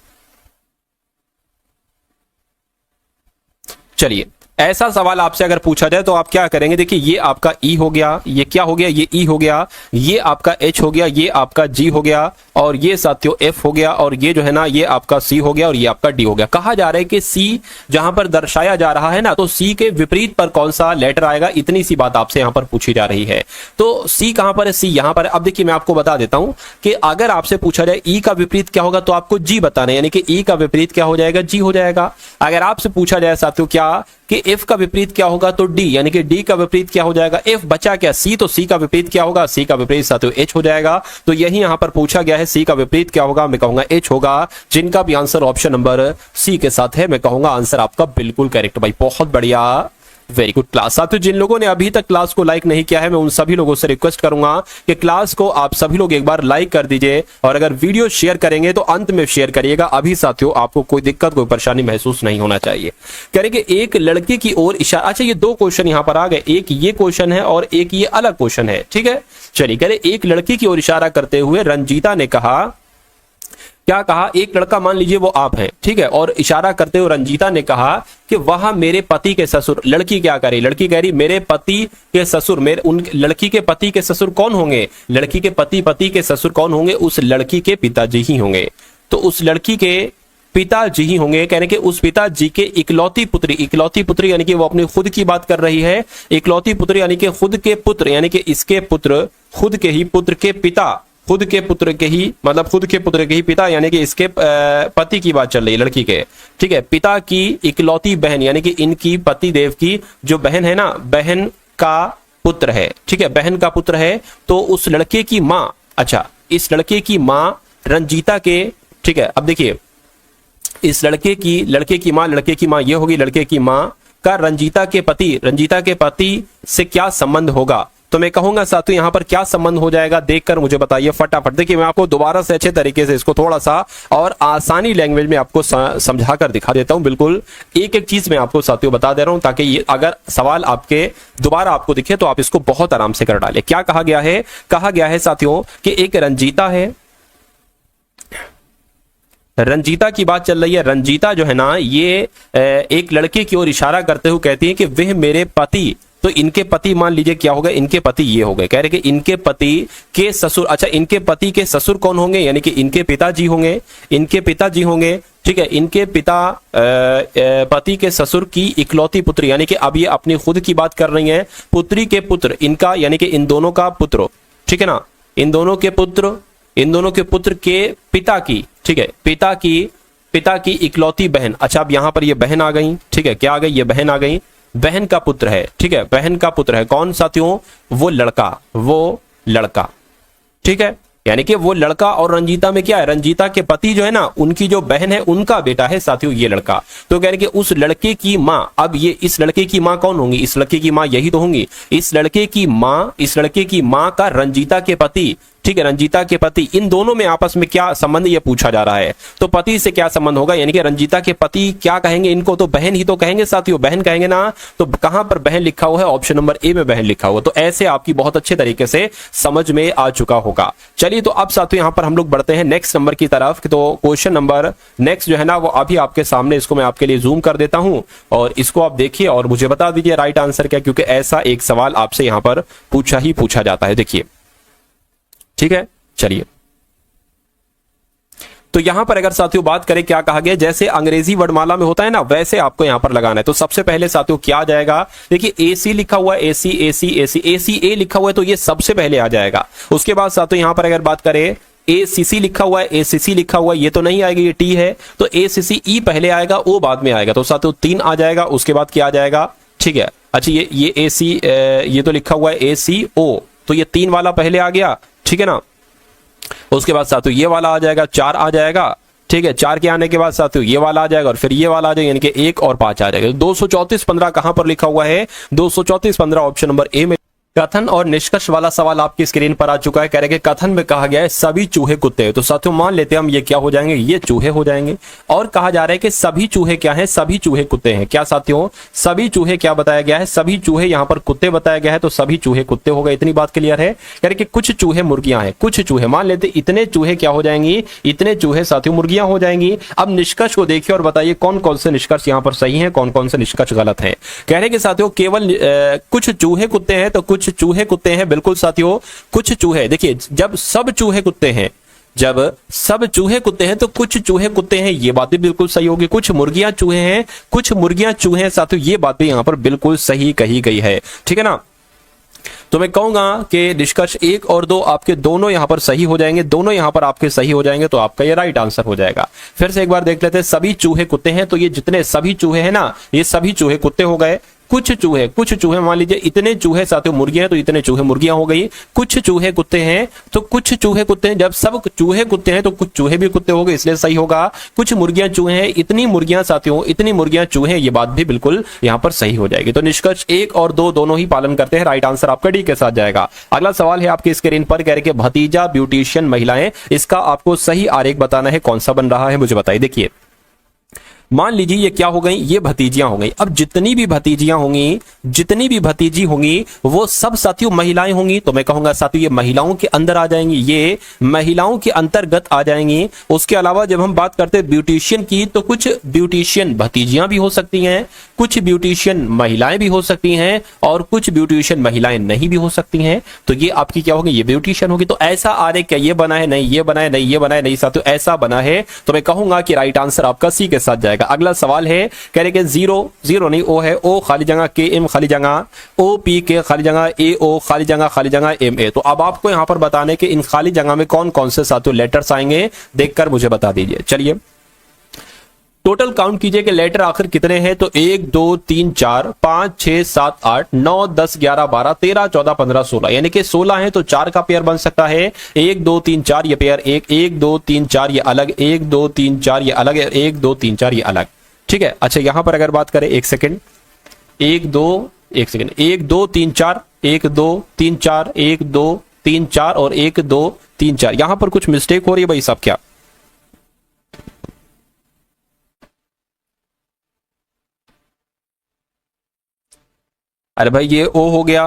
चलिए ऐसा सवाल आपसे अगर पूछा जाए तो आप क्या करेंगे? देखिए ये आपका ई हो गया, ये क्या हो गया, ये ई हो गया, ये आपका एच हो गया, ये आपका जी हो गया, और ये साथियों एफ हो गया, और ये जो है ना ये आपका सी हो गया, और ये आपका डी हो गया। कहा जा रहा है कि सी जहां पर दर्शाया जा रहा है ना, तो सी के विपरीत पर कौन सा लेटर आएगा, इतनी सी बात आपसे यहां पर पूछी जा रही है। तो सी कहां पर है? सी यहां पर है। अब देखिए मैं आपको बता देता हूं कि अगर आपसे पूछा जाए ई का विपरीत क्या होगा, तो आपको जी बताना है, यानी कि ई का विपरीत क्या हो जाएगा? जी हो जाएगा। अगर आपसे पूछा जाए साथियों क्या कि एफ का विपरीत क्या होगा, तो डी, यानी कि डी का विपरीत क्या हो जाएगा? एफ बचा क्या? सी, तो सी का विपरीत क्या होगा? सी का विपरीत साथियों एच हो जाएगा। तो यही यहां पर पूछा गया है, सी का विपरीत क्या होगा? मैं कहूंगा एच होगा, जिनका भी आंसर ऑप्शन नंबर सी के साथ है, मैं कहूंगा आंसर आपका बिल्कुल करेक्ट भाई, बहुत बढ़िया, वेरी गुड क्लास। साथियों जिन लोगों ने अभी तक क्लास को लाइक नहीं किया है, मैं उन सभी लोगों से रिक्वेस्ट करूंगा कि क्लास को आप सभी लोग एक बार लाइक कर दीजिए, और अगर वीडियो शेयर करेंगे तो अंत में शेयर करिएगा। अभी साथियों आपको कोई दिक्कत, कोई परेशानी महसूस नहीं होना चाहिए। करेंगे एक लड़के की ओर इशारा। अच्छा ये दो क्वेश्चन यहां पर आ गए, एक ये क्वेश्चन है और एक ये अलग क्वेश्चन है, ठीक है। चलिए कह रहे एक लड़की की ओर इशारा करते हुए रंजीता ने कहा, क्या कहा? एक लड़का मान लीजिए वो आप हैं, ठीक है, और इशारा करते हुए रंजीता ने कहा कि वह मेरे पति के ससुर। लड़की क्या कह रही? लड़की कह रही मेरे पति के ससुर, मेरे उन लड़की के पति के ससुर कौन होंगे? लड़की के पति के ससुर कौन होंगे? उस लड़की के पिताजी ही होंगे। तो उस लड़की के पिताजी ही होंगे, कहने के उस पिताजी के इकलौती पुत्री यानी कि वो अपनी खुद की बात कर रही है। इकलौती पुत्र यानी कि खुद के पुत्र, यानी कि इसके पुत्र, खुद के ही पुत्र के पिता, खुद के पुत्र के ही मतलब खुद के पुत्र के ही पिता, यानी कि इसके पति की बात चल रही है लड़की के, ठीक है। पिता की इकलौती बहन, यानी कि इनकी पति देव की जो बहन है ना, बहन का पुत्र है, ठीक है, बहन का पुत्र है। तो उस लड़के की माँ, अच्छा इस लड़के की माँ रंजीता के, ठीक है। अब देखिए इस लड़के की माँ ये होगी, लड़के की माँ का रंजीता के पति से क्या संबंध होगा? तो मैं कहूंगा साथियों यहां पर क्या संबंध हो जाएगा, देखकर मुझे बताइए फटाफट। देखिए मैं आपको दोबारा से अच्छे तरीके से इसको थोड़ा सा और आसानी लैंग्वेज में आपको समझा कर दिखा देता हूं। बिल्कुल एक एक चीज मैं आपको साथियों बता दे रहा हूं, ताकि ये अगर सवाल आपके दोबारा आपको दिखे तो आप इसको बहुत आराम से कर डालें। क्या कहा गया है? कहा गया है साथियों कि एक रंजीता है, रंजीता की बात चल रही है। रंजीता जो है ना ये एक लड़के की ओर इशारा करते हुए कहती है कि वह मेरे पति, तो इनके पति मान लीजिए क्या हो गए? इनके पति ये हो गए। कह रहे कि इनके पति के ससुर, अच्छा इनके पति के ससुर कौन होंगे? यानी कि इनके पिताजी होंगे, इनके पिताजी होंगे, ठीक है। इनके पिता पति के ससुर की इकलौती पुत्री, यानी कि अब ये अपनी खुद की बात कर रही हैं। पुत्री के पुत्र इनका, यानी कि इन दोनों का पुत्र, ठीक है ना, इन दोनों के पुत्र के पिता की, ठीक है, पिता की इकलौती बहन। अच्छा अब यहां पर ये बहन आ गई, ठीक है, क्या आ गई? ये बहन आ गई, बहन का पुत्र है, ठीक है, बहन का पुत्र है। कौन साथियों? वो लड़का, ठीक है, यानी कि वो लड़का। और रंजीता में क्या है? रंजीता के पति जो है ना, उनकी जो बहन है उनका बेटा है साथियों ये लड़का। तो कह रहे कि उस लड़के की माँ, अब ये इस लड़के की माँ कौन होंगी? इस लड़के की माँ यही तो होंगी। इस लड़के की माँ का रंजीता के पति, ठीक है, रंजीता के पति, इन दोनों में आपस में क्या संबंध ये पूछा जा रहा है। तो पति से क्या संबंध होगा? यानी कि रंजीता के पति क्या कहेंगे इनको? तो बहन ही तो कहेंगे साथियों, बहन कहेंगे ना। तो कहां पर बहन लिखा हुआ है? ऑप्शन नंबर ए में बहन लिखा हुआ। तो ऐसे आपकी बहुत अच्छे तरीके से समझ में आ चुका होगा। चलिए तो अब साथियों यहां पर हम लोग बढ़ते हैं नेक्स्ट नंबर की तरफ। तो क्वेश्चन नंबर नेक्स्ट जो है ना वो अभी आपके सामने, इसको मैं आपके लिए जूम कर देता हूं और इसको आप देखिए और मुझे बता दीजिए राइट आंसर क्या, क्योंकि ऐसा एक सवाल आपसे यहां पर पूछा जाता है। देखिए ठीक है, चलिए तो यहां पर अगर साथियों बात करें क्या कहा गया, जैसे अंग्रेजी वर्णमाला में होता है ना वैसे आपको यहां पर लगाना है। तो सबसे पहले साथियों क्या आ जाएगा? देखिए एसी लिखा हुआ है, एसी ए लिखा हुआ है तो ये सबसे पहले आ जाएगा। उसके बाद साथियों यहां पर अगर बात करें एसीसी लिखा हुआ है, एसीसी लिखा हुआ है, ये तो नहीं आएगा, ये टी है, तो एसीसी ई पहले आएगा, ओ बाद में आएगा। तो साथियों 3 आ जाएगा। उसके बाद क्या आ जाएगा? ठीक है, अच्छा ये एसी ये तो लिखा हुआ है एसी ओ, तो ये 3 वाला पहले आ गया, ठीक है ना। उसके बाद साथियों ये वाला आ जाएगा, 4 आ जाएगा, ठीक है। 4 के आने के बाद साथियों ये वाला आ जाएगा और फिर ये वाला आ जाएगा, यानी कि 1 और 5 आ जाएगा। 234 15 कहां पर लिखा हुआ है? 234 15 ऑप्शन नंबर ए में कथन और निष्कर्ष वाला सवाल आपकी स्क्रीन पर आ चुका है। कह रहे कि कथन में कहा गया है सभी चूहे कुत्ते हैं, तो साथियों मान लेते हैं हम ये क्या हो जाएंगे, ये चूहे हो जाएंगे। और कहा जा रहा है कि सभी चूहे क्या हैं, सभी चूहे कुत्ते हैं। क्या साथियों, सभी चूहे क्या बताया गया है, सभी चूहे यहाँ पर कुत्ते बताया गया है, तो सभी चूहे कुत्ते हो गए। इतनी बात क्लियर है। कह रहे कि कुछ चूहे मुर्गियां हैं, कुछ चूहे मान लेते इतने चूहे क्या हो जाएंगी, इतने चूहे साथियों मुर्गियां हो जाएंगी। अब निष्कर्ष को देखिए और बताइए कौन कौन से निष्कर्ष यहाँ पर सही है, कौन कौन से निष्कर्ष गलत है। कह रहे कि साथियों केवल कुछ चूहे कुत्ते हैं, तो कुछ चूहे कुत्ते हैं, बिल्कुल साथियों कुछ चूहे। देखिए जब सब चूहे कुत्ते हैं, जब सब चूहे कुत्ते हैं तो कुछ चूहे कुत्ते हैं, ये बात भी बिल्कुल सही होगी। कुछ मुर्गियां चूहे हैं, कुछ मुर्गियां चूहे हैं साथियों, ये बात भी यहां पर बिल्कुल सही कही गई है। ठीक है ना। तो मैं कहूंगा कि निष्कर्ष 1 और 2 आपके दोनों यहां पर सही हो जाएंगे, दोनों यहां पर आपके सही हो जाएंगे, तो आपका ये राइट आंसर हो जाएगा। फिर से एक बार देख लेते हैं, सभी चूहे कुत्ते हैं, तो ये जितने सभी चूहे हैं ना, ये सभी चूहे कुत्ते हो गए। कुछ चूहे मान लीजिए इतने चूहे साथियों मुर्गियां हैं, तो इतने चूहे मुर्गियां हो गई। कुछ चूहे कुत्ते हैं, तो कुछ चूहे कुत्ते हैं। जब सब चूहे कुत्ते हैं तो कुछ चूहे भी कुत्ते हो गए, इसलिए सही होगा। कुछ मुर्गियां चूहे हैं, इतनी मुर्गियां साथियों, इतनी मुर्गियां चूहे, ये बात भी बिल्कुल यहां पर सही हो जाएगी। तो निष्कर्ष 1 और 2 दोनों ही पालन करते हैं, राइट आंसर आपका डी के साथ जाएगा। अगला सवाल है आपकी स्क्रीन पर, कह रहे कि भतीजा ब्यूटिशियन महिलाएं, इसका आपको सही आरेख बताना है, कौन सा बन रहा है मुझे बताइए। देखिए मान लीजिए ये क्या हो गई, ये भतीजियां हो गई। अब जितनी भी भतीजियां होंगी, जितनी भी भतीजी होंगी, वो सब साथियों महिलाएं होंगी, तो मैं कहूंगा साथियों ये महिलाओं के अंदर आ जाएंगी, ये महिलाओं के अंतर्गत आ जाएंगी। उसके अलावा जब हम बात करते हैं ब्यूटिशियन की, तो कुछ ब्यूटिशियन भतीजियां भी हो सकती हैं, कुछ ब्यूटिशियन महिलाएं भी हो सकती हैं, और कुछ ब्यूटिशियन महिलाएं नहीं भी हो सकती हैं। तो ये आपकी क्या होगी, ये ब्यूटिशियन होगी। तो ऐसा आरेख क्या ये बना है, नहीं ये बना है, नहीं ये बना है, नहीं साथियों ऐसा बना है, तो मैं कहूंगा कि राइट आंसर आपका सी के साथ जाएगा। अगला सवाल है, कह रहे कि जीरो नहीं ओ है, ओ खाली जगह के एम खाली जगह, ओ पी के खाली जगह ए ओ खाली जगह एम ए। तो अब आपको यहां पर बताने के इन खाली जगह में कौन कौन से साथियों लेटर्स आएंगे, देखकर मुझे बता दीजिए। चलिए टोटल काउंट कीजिए कि लेटर आखिर कितने हैं। तो 1 2 3 4 5 6 7 8 9 10 11 12 13 14 15 16, यानी कि 16 है, तो 4 का पेयर बन सकता है। 1 2 3 4 ये पेयर, 1 2 3 4 ये अलग, 1 2 3 4 ये अलग है, 1 2 3 4 ये अलग। ठीक है। अच्छा यहां पर अगर बात करें, एक सेकंड, 1 2 3 4 1 2 3 4 1 2 3 4 और 1 2 3 4, यहां पर कुछ मिस्टेक हो रही है भाई साहब क्या? अरे भाई ये ओ हो गया,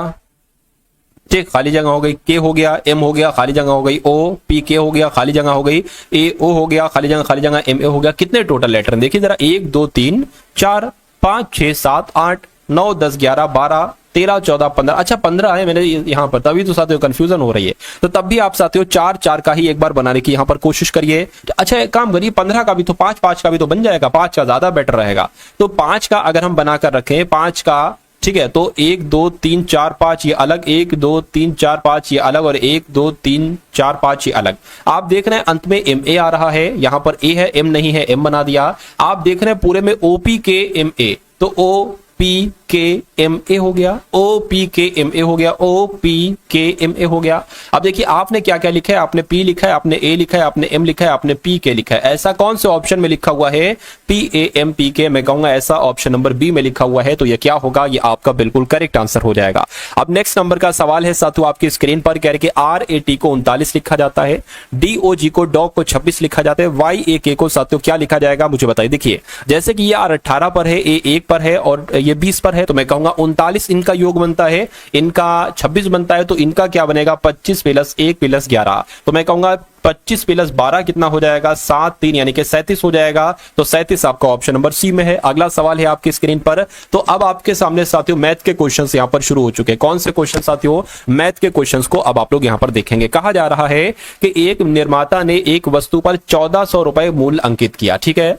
ठीक खाली जगह हो गई, के हो गया, एम हो गया खाली जगह हो गई, ओ पी के हो गया खाली जगह हो गई, ए ओ हो गया खाली जगह एम ए हो गया। कितने टोटल लेटर देखिए जरा, 1 2 3 4 5 6 7 8 9 10 11 12 13 14 15, अच्छा 15 है मेरे यहाँ पर, तभी तो साथियों कंफ्यूजन हो रही है। तो तब भी आप साथियों 4 4 का ही एक बार बनाने की यहाँ पर कोशिश करिए। अच्छा एक काम करिए, 15 का भी तो 5 5 का भी तो बन जाएगा, 5 का ज्यादा बेटर रहेगा। तो 5 का अगर हम बनाकर रखें, 5 का, ठीक है, तो 1 2 3 4 5 ये अलग, 1 2 3 4 5 ये अलग, और 1 2 3 4 5 ये अलग। आप देख रहे हैं अंत में एम ए आ रहा है, यहां पर ए है, एम नहीं है, एम बना दिया। आप देख रहे हैं पूरे में ओपी के एम ए, तो ओ पी के एम ए हो गया, ओ पी के एम ए हो गया, ओ पी के एम ए हो गया। अब देखिए आपने क्या क्या लिखा है, आपने पी लिखा है, आपने ए लिखा है, आपने एम लिखा है, आपने पी के लिखा है। ऐसा कौन से ऑप्शन में लिखा हुआ है, पी ए एम पी के? मैं कहूंगा ऐसा ऑप्शन नंबर बी में लिखा हुआ है। तो ये क्या होगा, ये आपका बिल्कुल करेक्ट आंसर हो जाएगा। अब नेक्स्ट नंबर का सवाल है साथियों आपकी स्क्रीन पर, कह रहे कि आर ए टी को 39 लिखा जाता है, डी ओ जी को डॉग को 26 लिखा जाता है, वाई ए के को साथियों क्या लिखा जाएगा मुझे बताइए। देखिए जैसे कि ये आर 18 पर है, ए 1 पर है और ये 20 पर है, तो मैं कहूंगा 39 इनका योग बनता है, इनका 26 बनता है, तो इनका क्या बनेगा 25 प्लस 1 प्लस 11। तो मैं कहूंगा 25 प्लस 12 कितना हो जाएगा, 7 3 यानी कि 37 हो जाएगा। तो 37 आपका ऑप्शन नंबर सी में है। अगला सवाल है आपकी स्क्रीन पर। तो अब आपके सामने साथियों मैथ के क्वेश्चंस यहां पर शुरू हो चुके हैं। कौन से क्वेश्चन साथियों, मैथ के क्वेश्चंस को अब आप लोग यहां पर देखेंगे। कहा जा रहा है कि एक निर्माता ने एक वस्तु पर 1400 रुपए मूल्य अंकित किया, ठीक है।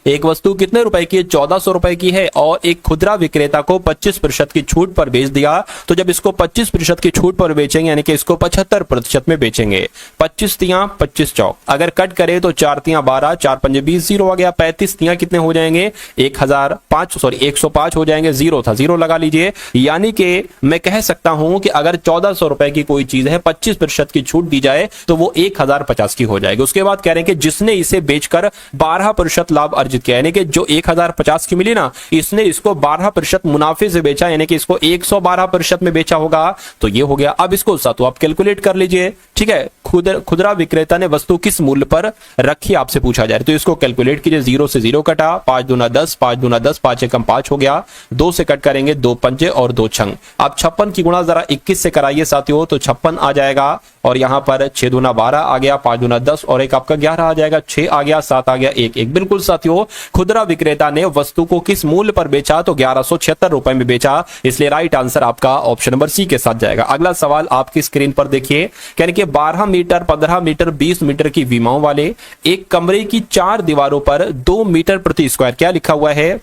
एक वस्तु कितने रुपए की है, 1400 रुपए की है, और एक खुदरा विक्रेता को 25% की छूट पर बेच दिया। तो जब इसको 25% की छूट पर बेचेंगे, यानी कि इसको 75% में बेचेंगे। 25 तियां 25 चौक, अगर कट करे तो 4 तियां 12, 4 पंजे 20, जीरो आ गया। 35 तियां कितने हो जाएंगे, 105 हो जाएंगे, जीरो था, जीरो लगा लीजिए। यानी कि मैं कह सकता हूं कि अगर 1400 रुपए की कोई चीज है, 25% की छूट दी जाए, तो वो 1050 की हो जाएगी। उसके बाद कह रहे हैं कि जिसने इसे बेचकर 12% लाभ अर्जित किया, यानी कि जो 1050 की मिली ना, इसने इसको 12% मुनाफे से बेचा, यानी कि इसको 112% में बेचा होगा। तो ये हो गया। अब इसको सातों आप कैलकुलेट कर लीजिए, ठीक है। खुदरा विक्रेता ने वस्तु किस मूल्य पर रखी आपसे पूछा जा रहा है, तो इसको कैलकुलेट कीजिए। 0 से 0 कटा, 5 दूना 10, 5 दूना 10, 5 एकम 5 हो गया। 2 से कट करेंगे, 2 पंजे और 2 छंग। अब 56 की गुणा जरा 21 से कराइए साथियों, तो 56 आ जाएगा। और यहां पर 6 दूना 12 आ गया, 5 दूना 10 और एक आपका 11 आ जाएगा, 6 आ गया, 7 आ गया, 1 बिल्कुल साथियों। खुदरा विक्रेता ने वस्तु को किस मूल्य पर बेचा, तो 1176 रुपए में बेचा, इसलिए राइट आंसर आपका ऑप्शन नंबर सी के साथ जाएगा। अगला सवाल आपकी स्क्रीन पर देखिए, यानी कि 12 मीटर, 15 मीटर, 20 मीटर की विमाओं वाले एक कमरे की 4 दीवारों पर 2 मीटर प्रति स्क्वायर, क्या लिखा हुआ है,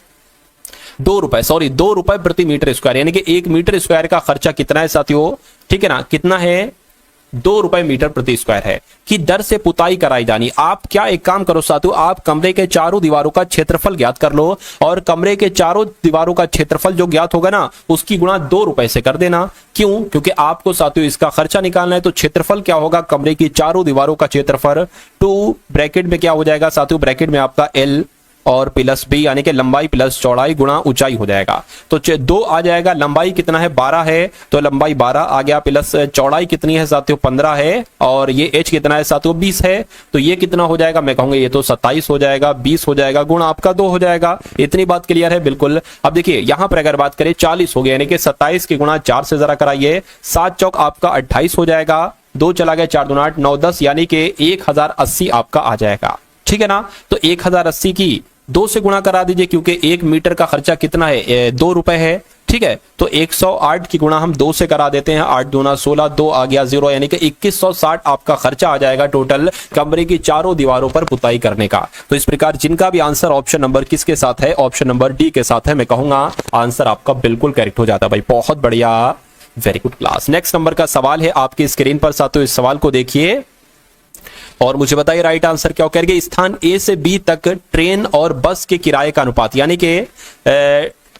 2 रुपए प्रति मीटर स्क्वायर, यानी कि 1 मीटर स्क्वायर का खर्चा कितना है साथियों, ठीक है ना, कितना है, 2 रुपए मीटर प्रति स्क्वायर है कि दर से पुताई कराई जानी। आप क्या एक काम करो साथियों, आप कमरे के चारों दीवारों का क्षेत्रफल ज्ञात कर लो और कमरे के चारों दीवारों का क्षेत्रफल जो ज्ञात होगा ना, उसकी गुणा 2 रुपए से कर देना। क्यों? क्योंकि आपको साथियों इसका खर्चा निकालना है। तो क्षेत्रफल क्या होगा, कमरे की चारों दीवारों का क्षेत्रफल 2 ब्रैकेट में क्या हो जाएगा साथियों, ब्रैकेट में आपका L और प्लस बी, यानी कि लंबाई प्लस चौड़ाई गुणा ऊंचाई हो जाएगा। तो 2 आ जाएगा, लंबाई कितना है, 12 है, तो लंबाई 12 आ गया, प्लस चौड़ाई कितनी है साथियों, 15 है, और ये h कितना है साथियों, 20 है। तो ये कितना हो जाएगा, मैं कहूंगा ये तो 27 हो जाएगा, 20 हो जाएगा, गुणा आपका 2 हो जाएगा। इतनी बात क्लियर है, बिल्कुल। अब देखिए यहां पर अगर बात करें 40 हो गया, यानी कि 27 की गुणा 4 से जरा कराइए, 7 चौक आपका 28 हो जाएगा, 2 चला गया, 4 दूना 8, 9 10, यानी कि 1080 आपका आ जाएगा, ठीक है ना। तो 1080 की 2 से गुणा करा दीजिए, क्योंकि 1 मीटर का खर्चा कितना है, 2 रुपए है, ठीक है। तो 108 की गुणा हम 2 से करा देते हैं, 8 दूना 16, 2 आ गया 0, यानी कि 2160 आपका खर्चा आ जाएगा टोटल कमरे की चारों दीवारों पर पुताई करने का। तो इस प्रकार जिनका भी आंसर ऑप्शन नंबर किसके साथ है, ऑप्शन नंबर डी के साथ है, मैं कहूंगा आंसर आपका बिल्कुल करेक्ट हो जाता है भाई, बहुत बढ़िया, very good class. Next number का सवाल है आपकी स्क्रीन पर साथियों, इस सवाल को देखिए और मुझे बताइए राइट आंसर क्या करेंगे। स्थान ए से बी तक ट्रेन और बस के किराए का अनुपात, यानी कि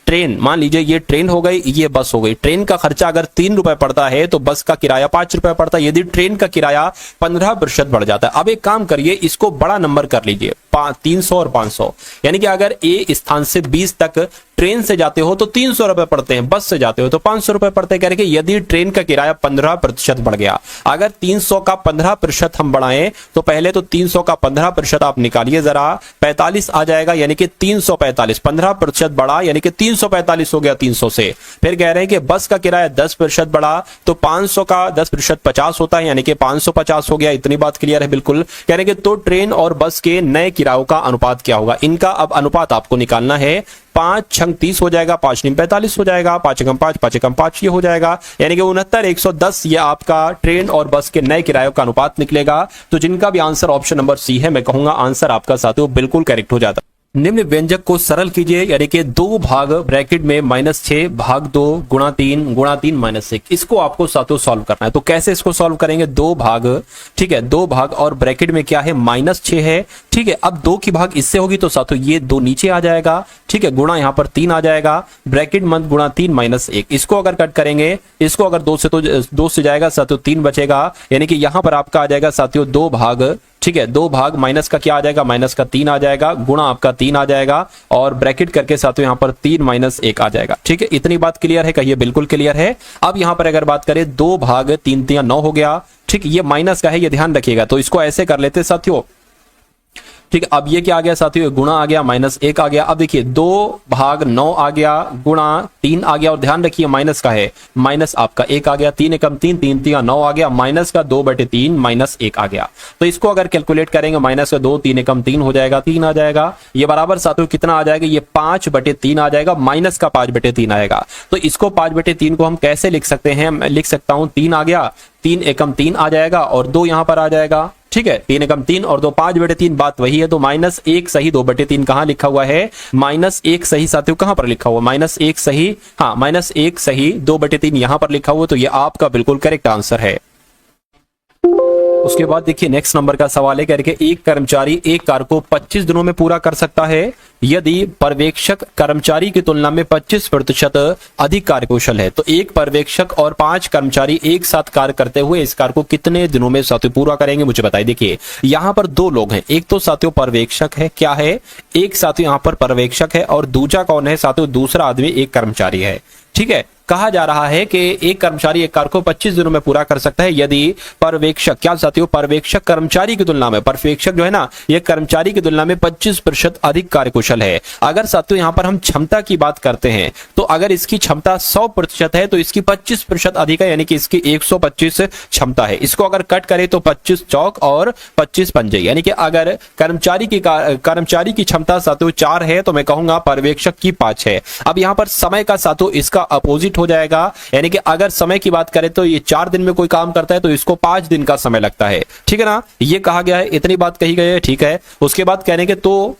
ट्रेन, मान लीजिए ये ट्रेन हो गई, ये बस हो गई। ट्रेन का खर्चा अगर 3 रुपए पड़ता है तो बस का किराया 5 रुपए पड़ता है। यदि ट्रेन का किराया 15% बढ़ जाता है, अब एक काम करिए, इसको बड़ा नंबर कर लीजिए, 300 और 500, यानी कि अगर ए स्थान से 20 तक ट्रेन से जाते हो तो 300 रुपए पड़ते हैं, बस से जाते हो तो 500 रुपए पड़ते हैं। कह रहे कि यदि ट्रेन का किराया 15% बढ़ गया, अगर 300 का 15% हम बढ़ाएं तो पहले तो 300 का 15% आप निकालिए जरा, 45 आ जाएगा, यानी कि 345, 15% बढ़ा यानी कि 345 हो गया 300 से। फिर कह रहे हैं कि बस का किराया 10% बढ़ा तो 500 का 10% 50 होता है, यानी कि 550 हो गया। इतनी बात क्लियर है, बिल्कुल। कह रहे हैं कि तो ट्रेन और बस के नए किरायों का अनुपात क्या होगा, इनका अब अनुपात आपको निकालना है। 5 छंग 30 हो जाएगा, 5 नीम 45 हो जाएगा, 5 एकम 5, 5 एकम 5 ये हो जाएगा, यानी कि 69 110 ये आपका ट्रेन और बस के नए किरायों का अनुपात निकलेगा। तो जिनका भी आंसर ऑप्शन नंबर सी है, मैं कहूंगा आंसर आपका साथियों बिल्कुल करेक्ट हो जाता। निम्न व्यंजक को सरल कीजिए, यानी कि 2 भाग ब्रैकेट में -6 भाग 2 गुणा 3 -1, इसको आपको साथियों सॉल्व करना है। तो कैसे इसको सॉल्व करेंगे, 2 भाग, ठीक है, 2 भाग और ब्रैकेट में क्या है, -6 है, ठीक है। अब 2 की भाग इससे होगी तो साथियों ये 2 नीचे आ जाएगा, ठीक है, गुणा यहां पर 3 आ जाएगा, ब्रैकेट मत गुणा 3 -1, इसको अगर कट करेंगे, इसको अगर 2 से तो 2 से जाएगा साथियों 3 बचेगा, यानी कि यहां पर आपका आ जाएगा साथियों 2 भाग, ठीक है, 2 भाग माइनस का क्या आ जाएगा, माइनस का 3 आ जाएगा, गुणा आपका 3 आ जाएगा और ब्रैकेट करके साथियों यहां पर 3 -1 आ जाएगा, ठीक है। इतनी बात क्लियर है, कहिए बिल्कुल क्लियर है। अब यहां पर अगर बात करें 2 भाग 3 3 9 हो गया, ठीक, ये माइनस का है, ये ध्यान रखिएगा। तो इसको ऐसे कर लेते साथियों, ठीक है। अब ये क्या आ गया साथियों, गुणा आ गया, -1 आ गया। अब देखिए 2 भाग 9 आ गया, गुणा 3 आ गया, और ध्यान रखिए माइनस का है, माइनस आपका 1 आ गया, 3 एकम 3, 3 3 9 आ गया, माइनस का 2/3 -1 आ गया। तो इसको अगर कैलकुलेट करेंगे, माइनस का 2, 3 एकम 3 हो जाएगा, 3 आ जाएगा, ये बराबर साथियों कितना आ जाएगा, ये 5/3 आ जाएगा, माइनस का 5/3 आएगा। तो इसको 5/3 को हम कैसे लिख सकते हैं, मैं लिख सकता हूं 3 आ गया, 3 एकम 3 आ जाएगा और 2 यहां पर आ जाएगा, ठीक है, 3 एकम 3 और 2 5/3, बात वही है। तो -1 सही 2/3 कहां लिखा हुआ है, -1 सही साथियों कहां पर लिखा हुआ, -1 सही, हाँ -1 सही 2/3 यहां पर लिखा हुआ। तो ये आपका बिल्कुल करेक्ट आंसर है। उसके बाद देखिए नेक्स्ट नंबर का सवाल है करके एक कर्मचारी एक कार्य को 25 दिनों में पूरा कर सकता है यदि पर्यवेक्षक कर्मचारी की तुलना में 25% अधिक कार्यकुशल है। तो एक पर्यवेक्षक और 5 कर्मचारी एक साथ कार्य करते हुए इस कार्य को कितने दिनों में साथियों पूरा करेंगे, मुझे बताइए। देखिए यहां पर 2 लोग हैं, एक तो साथियों पर्यवेक्षक है, क्या है, एक साथियों यहां पर पर्यवेक्षक है और दूसरा कौन है साथियों, दूसरा आदमी एक कर्मचारी है। ठीक है, कहा जा रहा है कि एक कर्मचारी एक कार्य को 25 दिनों में पूरा कर सकता है यदि पर्यवेक्षक, क्या साथियों, पर्यवेक्षक कर्मचारी की तुलना में, पर्यवेक्षक जो है ना ये कर्मचारी की तुलना में 25% अधिक कार्यकुशल है। अगर साथियों यहां पर हम क्षमता की बात करते हैं तो अगर इसकी क्षमता 100% है तो इसकी 25% अधिक है, यानी कि इसकी 125 क्षमता है। इसको अगर कट करें तो 25 चौक और 25 पंजे, यानी कि अगर कर्मचारी की क्षमता साथियों 4 है तो मैं कहूंगा पर्यवेक्षक की 5 है। अब यहां पर समय का साथियों इसका अपोजिट हो जाएगा, यानी कि अगर समय की बात करें तो ये 4 दिन में कोई काम करता है तो इसको 5 दिन का समय लगता है। ठीक है ना, ये कहा गया है, इतनी बात कही गई है। ठीक है, उसके बाद कहने के तो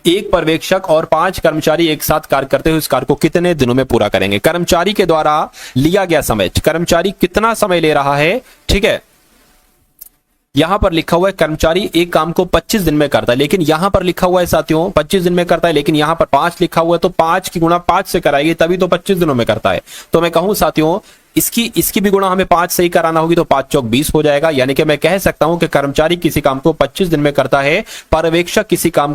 एक पर्यवेक्षक और 5 कर्मचारी एक साथ कार्य करते हुए इस कार्य को कितने दिनों में पूरा करेंगे। कर्मचारी के द्वारा लिया गया समय, कर्मचारी कितना समय ले रहा है। ठीक है, यहां पर लिखा हुआ है कर्मचारी एक काम को 25 दिन में करता है, लेकिन यहां पर लिखा हुआ है साथियों 25 दिन में करता है, लेकिन यहां पर 5 लिखा हुआ है तो 5 की गुणा 5 से कराएगी तभी तो 25 दिनों में करता है। तो मैं कहूं साथियों इसकी भी गुणा हमें 5 से ही कराना होगी तो 5 चौक 20 हो जाएगा, यानी कि मैं कह सकता हूं कि कर्मचारी किसी काम को 25 दिन में करता है, पर्यवेक्षक किसी काम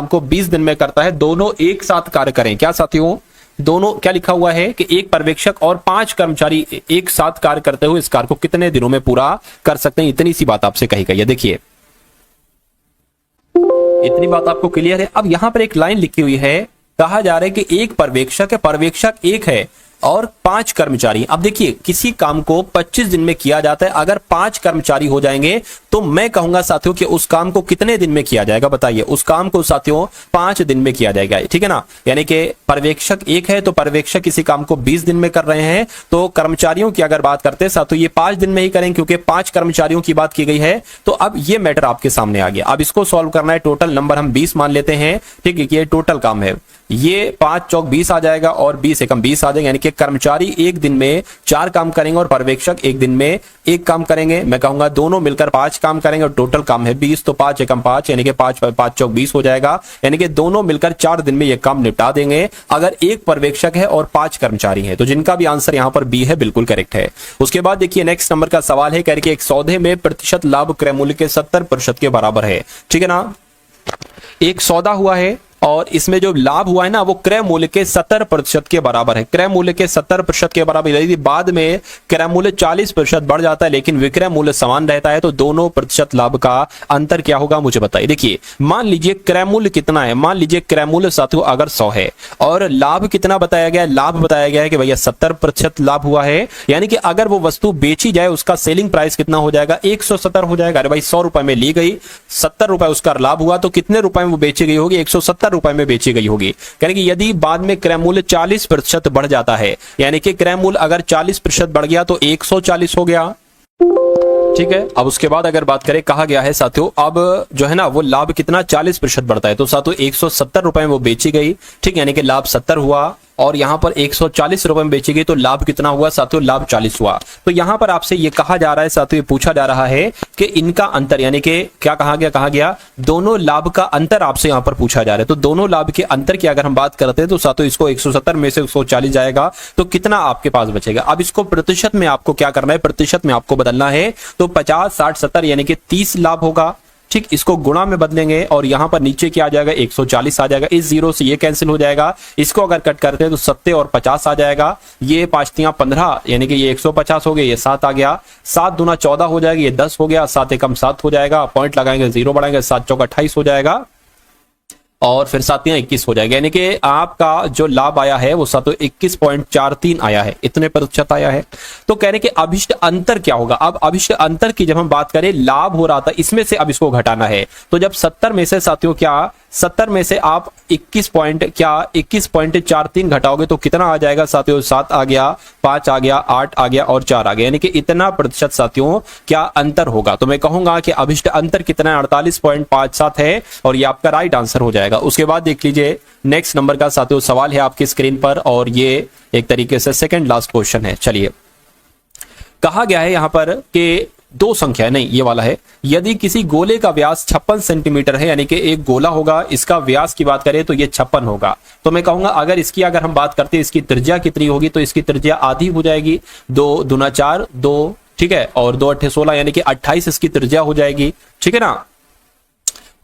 को 20 दिन में करता है। दोनों एक साथ कार्य करें, क्या साथियों, दोनों, क्या लिखा हुआ है कि एक पर्यवेक्षक और 5 कर्मचारी एक साथ कार्य करते हुए इस कार्य को कितने दिनों में पूरा कर सकते हैं। इतनी सी बात आपसे कही गई है। देखिए इतनी बात आपको क्लियर है। अब यहां पर एक लाइन लिखी हुई है, कहा जा रहा है कि एक पर्यवेक्षक है, पर्यवेक्षक एक है और 5 कर्मचारी। अब देखिए किसी काम को 25 दिन में किया जाता है, अगर 5 कर्मचारी हो जाएंगे तो मैं कहूंगा साथियों कि उस काम को कितने दिन में किया जाएगा, बताइए। उस काम को साथियों 5 दिन में किया जाएगा, ठीक है ना, यानी कि पर्यवेक्षक एक है तो पर्यवेक्षक किसी काम को 20 दिन में कर रहे हैं, तो कर्मचारियों की अगर बात करते हैं साथियों ये 5 दिन में ही करेंगे क्योंकि 5 कर्मचारियों की बात की गई है। तो अब ये मैटर आपके सामने आ गया। अब इसको सॉल्व करना है, टोटल नंबर हम 20 मान लेते हैं, ठीक है, ये टोटल काम है, ये 5 चौक 20 आ जाएगा और 20 एकम 20 आ जाएगा, यानी कि कर्मचारी एक दिन में 4 काम करेंगे और पर्यवेक्षक एक दिन में 1 काम करेंगे। मैं कहूंगा दोनों मिलकर 5 काम करेंगे और टोटल काम है 20, तो 5 एकम 5 यानी कि 5 चौक 20 हो जाएगा, यानी कि दोनों मिलकर 4 दिन में ये काम निपटा देंगे अगर एक पर्यवेक्षक है और 5 कर्मचारी है। तो जिनका भी आंसर यहां पर बी है बिल्कुल करेक्ट है। उसके बाद देखिए नेक्स्ट नंबर का सवाल है करके एक सौदे में प्रतिशत लाभ क्रय मूल्य के 70% के बराबर है, ठीक है ना। एक सौदा हुआ है और इसमें जो लाभ हुआ है ना वो क्रय मूल्य के 70% के बराबर है, क्रय मूल्य के 70% के बराबर। यदि बाद में क्रय मूल्य 40% बढ़ जाता है लेकिन विक्रय मूल्य समान रहता है तो दोनों प्रतिशत लाभ का अंतर क्या होगा, मुझे बताइए। देखिए मान लीजिए क्रय मूल्य कितना है, मान लीजिए क्रय मूल्य साथियों अगर 100 है और लाभ कितना बताया गया है, लाभ बताया गया है कि भैया 70% लाभ हुआ है, यानी कि अगर वो वस्तु बेची जाए उसका सेलिंग प्राइस कितना हो जाएगा, 170 हो जाएगा। अरे भाई 100 रुपए में ली गई, 70 रुपए उसका लाभ हुआ तो कितने रुपए में वो बेची गई होगी, 170 रुपए में बेची गई होगी। यानी कि यदि बाद में क्रय मूल्य 40% बढ़ जाता है, यानी कि क्रय मूल्य अगर 40% बढ़ गया तो 140 हो गया, ठीक है। अब उसके बाद अगर बात करें, कहा गया है साथियों अब जो है ना वो लाभ कितना 40% बढ़ता है, तो साथियों 170 रुपए में वो बेची गई, ठीक, यानी कि लाभ 70 हुआ और यहां पर 140 रुपए में बेची गई तो लाभ कितना हुआ साथियों, लाभ 40 हुआ। तो यहां पर आपसे ये कहा जा रहा है साथियों, ये पूछा जा रहा है कि इनका अंतर, यानी कि क्या कहा गया दोनों लाभ का अंतर आपसे यहां पर पूछा जा रहा है। तो दोनों लाभ के अंतर की अगर हम बात करते हैं तो साथियों इसको 170 में से 140 जाएगा तो कितना आपके पास बचेगा। अब इसको प्रतिशत में आपको क्या करना है, प्रतिशत में आपको बदलना है, तो 50, 60, 70 यानी कि 30 लाभ होगा, ठीक। इसको गुणा में बदलेंगे और यहां पर नीचे क्या आ जाएगा, 140 आ जाएगा, इस 0 से ये कैंसिल हो जाएगा। इसको अगर कट करते हैं तो 70 और 50 आ जाएगा, ये 5 तियां 15 यानी कि ये 150 हो गया, ये 7 आ गया, 7 दूना 14 हो जाएगा, ये 10 हो गया, 7 एकम 7 हो जाएगा, पॉइंट लगाएंगे 0 बढ़ाएंगे, 7 चौक 28 हो जाएगा और फिर 7 तियां 21 हो जाएगा, यानी कि आपका जो लाभ आया है वो साथियों 21.43 आया है, इतने प्रतिशत आया है। तो कह रहे कि अभिष्ट अंतर क्या होगा। अब अभिष्ट अंतर की जब हम बात करें, लाभ हो रहा था इसमें से अब इसको घटाना है, तो जब 70 में से साथियों क्या 70 में से आप 21.43 घटाओगे तो कितना आ जाएगा साथियों, 7 आ गया, 5 आ गया, 8 आ गया और 4 आ गया, यानी कि इतना प्रतिशत साथियों क्या अंतर होगा। तो मैं कहूंगा कि अभिष्ट अंतर कितना है, 48.57 है और ये आपका राइट आंसर हो जाएगा। उसके बाद देख लीजिए नेक्स्ट नंबर का साथियों सवाल है आपकी स्क्रीन पर और ये एक तरीके से सेकंड लास्ट क्वेश्चन है। चलिए, कहा गया है यहां पर कि दो संख्या नहीं, ये वाला है। यदि किसी गोले का व्यास 56 सेंटीमीटर है, यानी कि एक गोला होगा, इसका व्यास की बात करें तो ये 56 होगा, तो मैं कहूंगा अगर हम बात करते हैं इसकी त्रिज्या कितनी होगी, तो इसकी त्रिज्या आधी हो जाएगी, 2 दूना 4, 2, ठीक है, और 2 8 16, यानी कि 28 इसकी त्रिज्या हो जाएगी, ठीक है ना।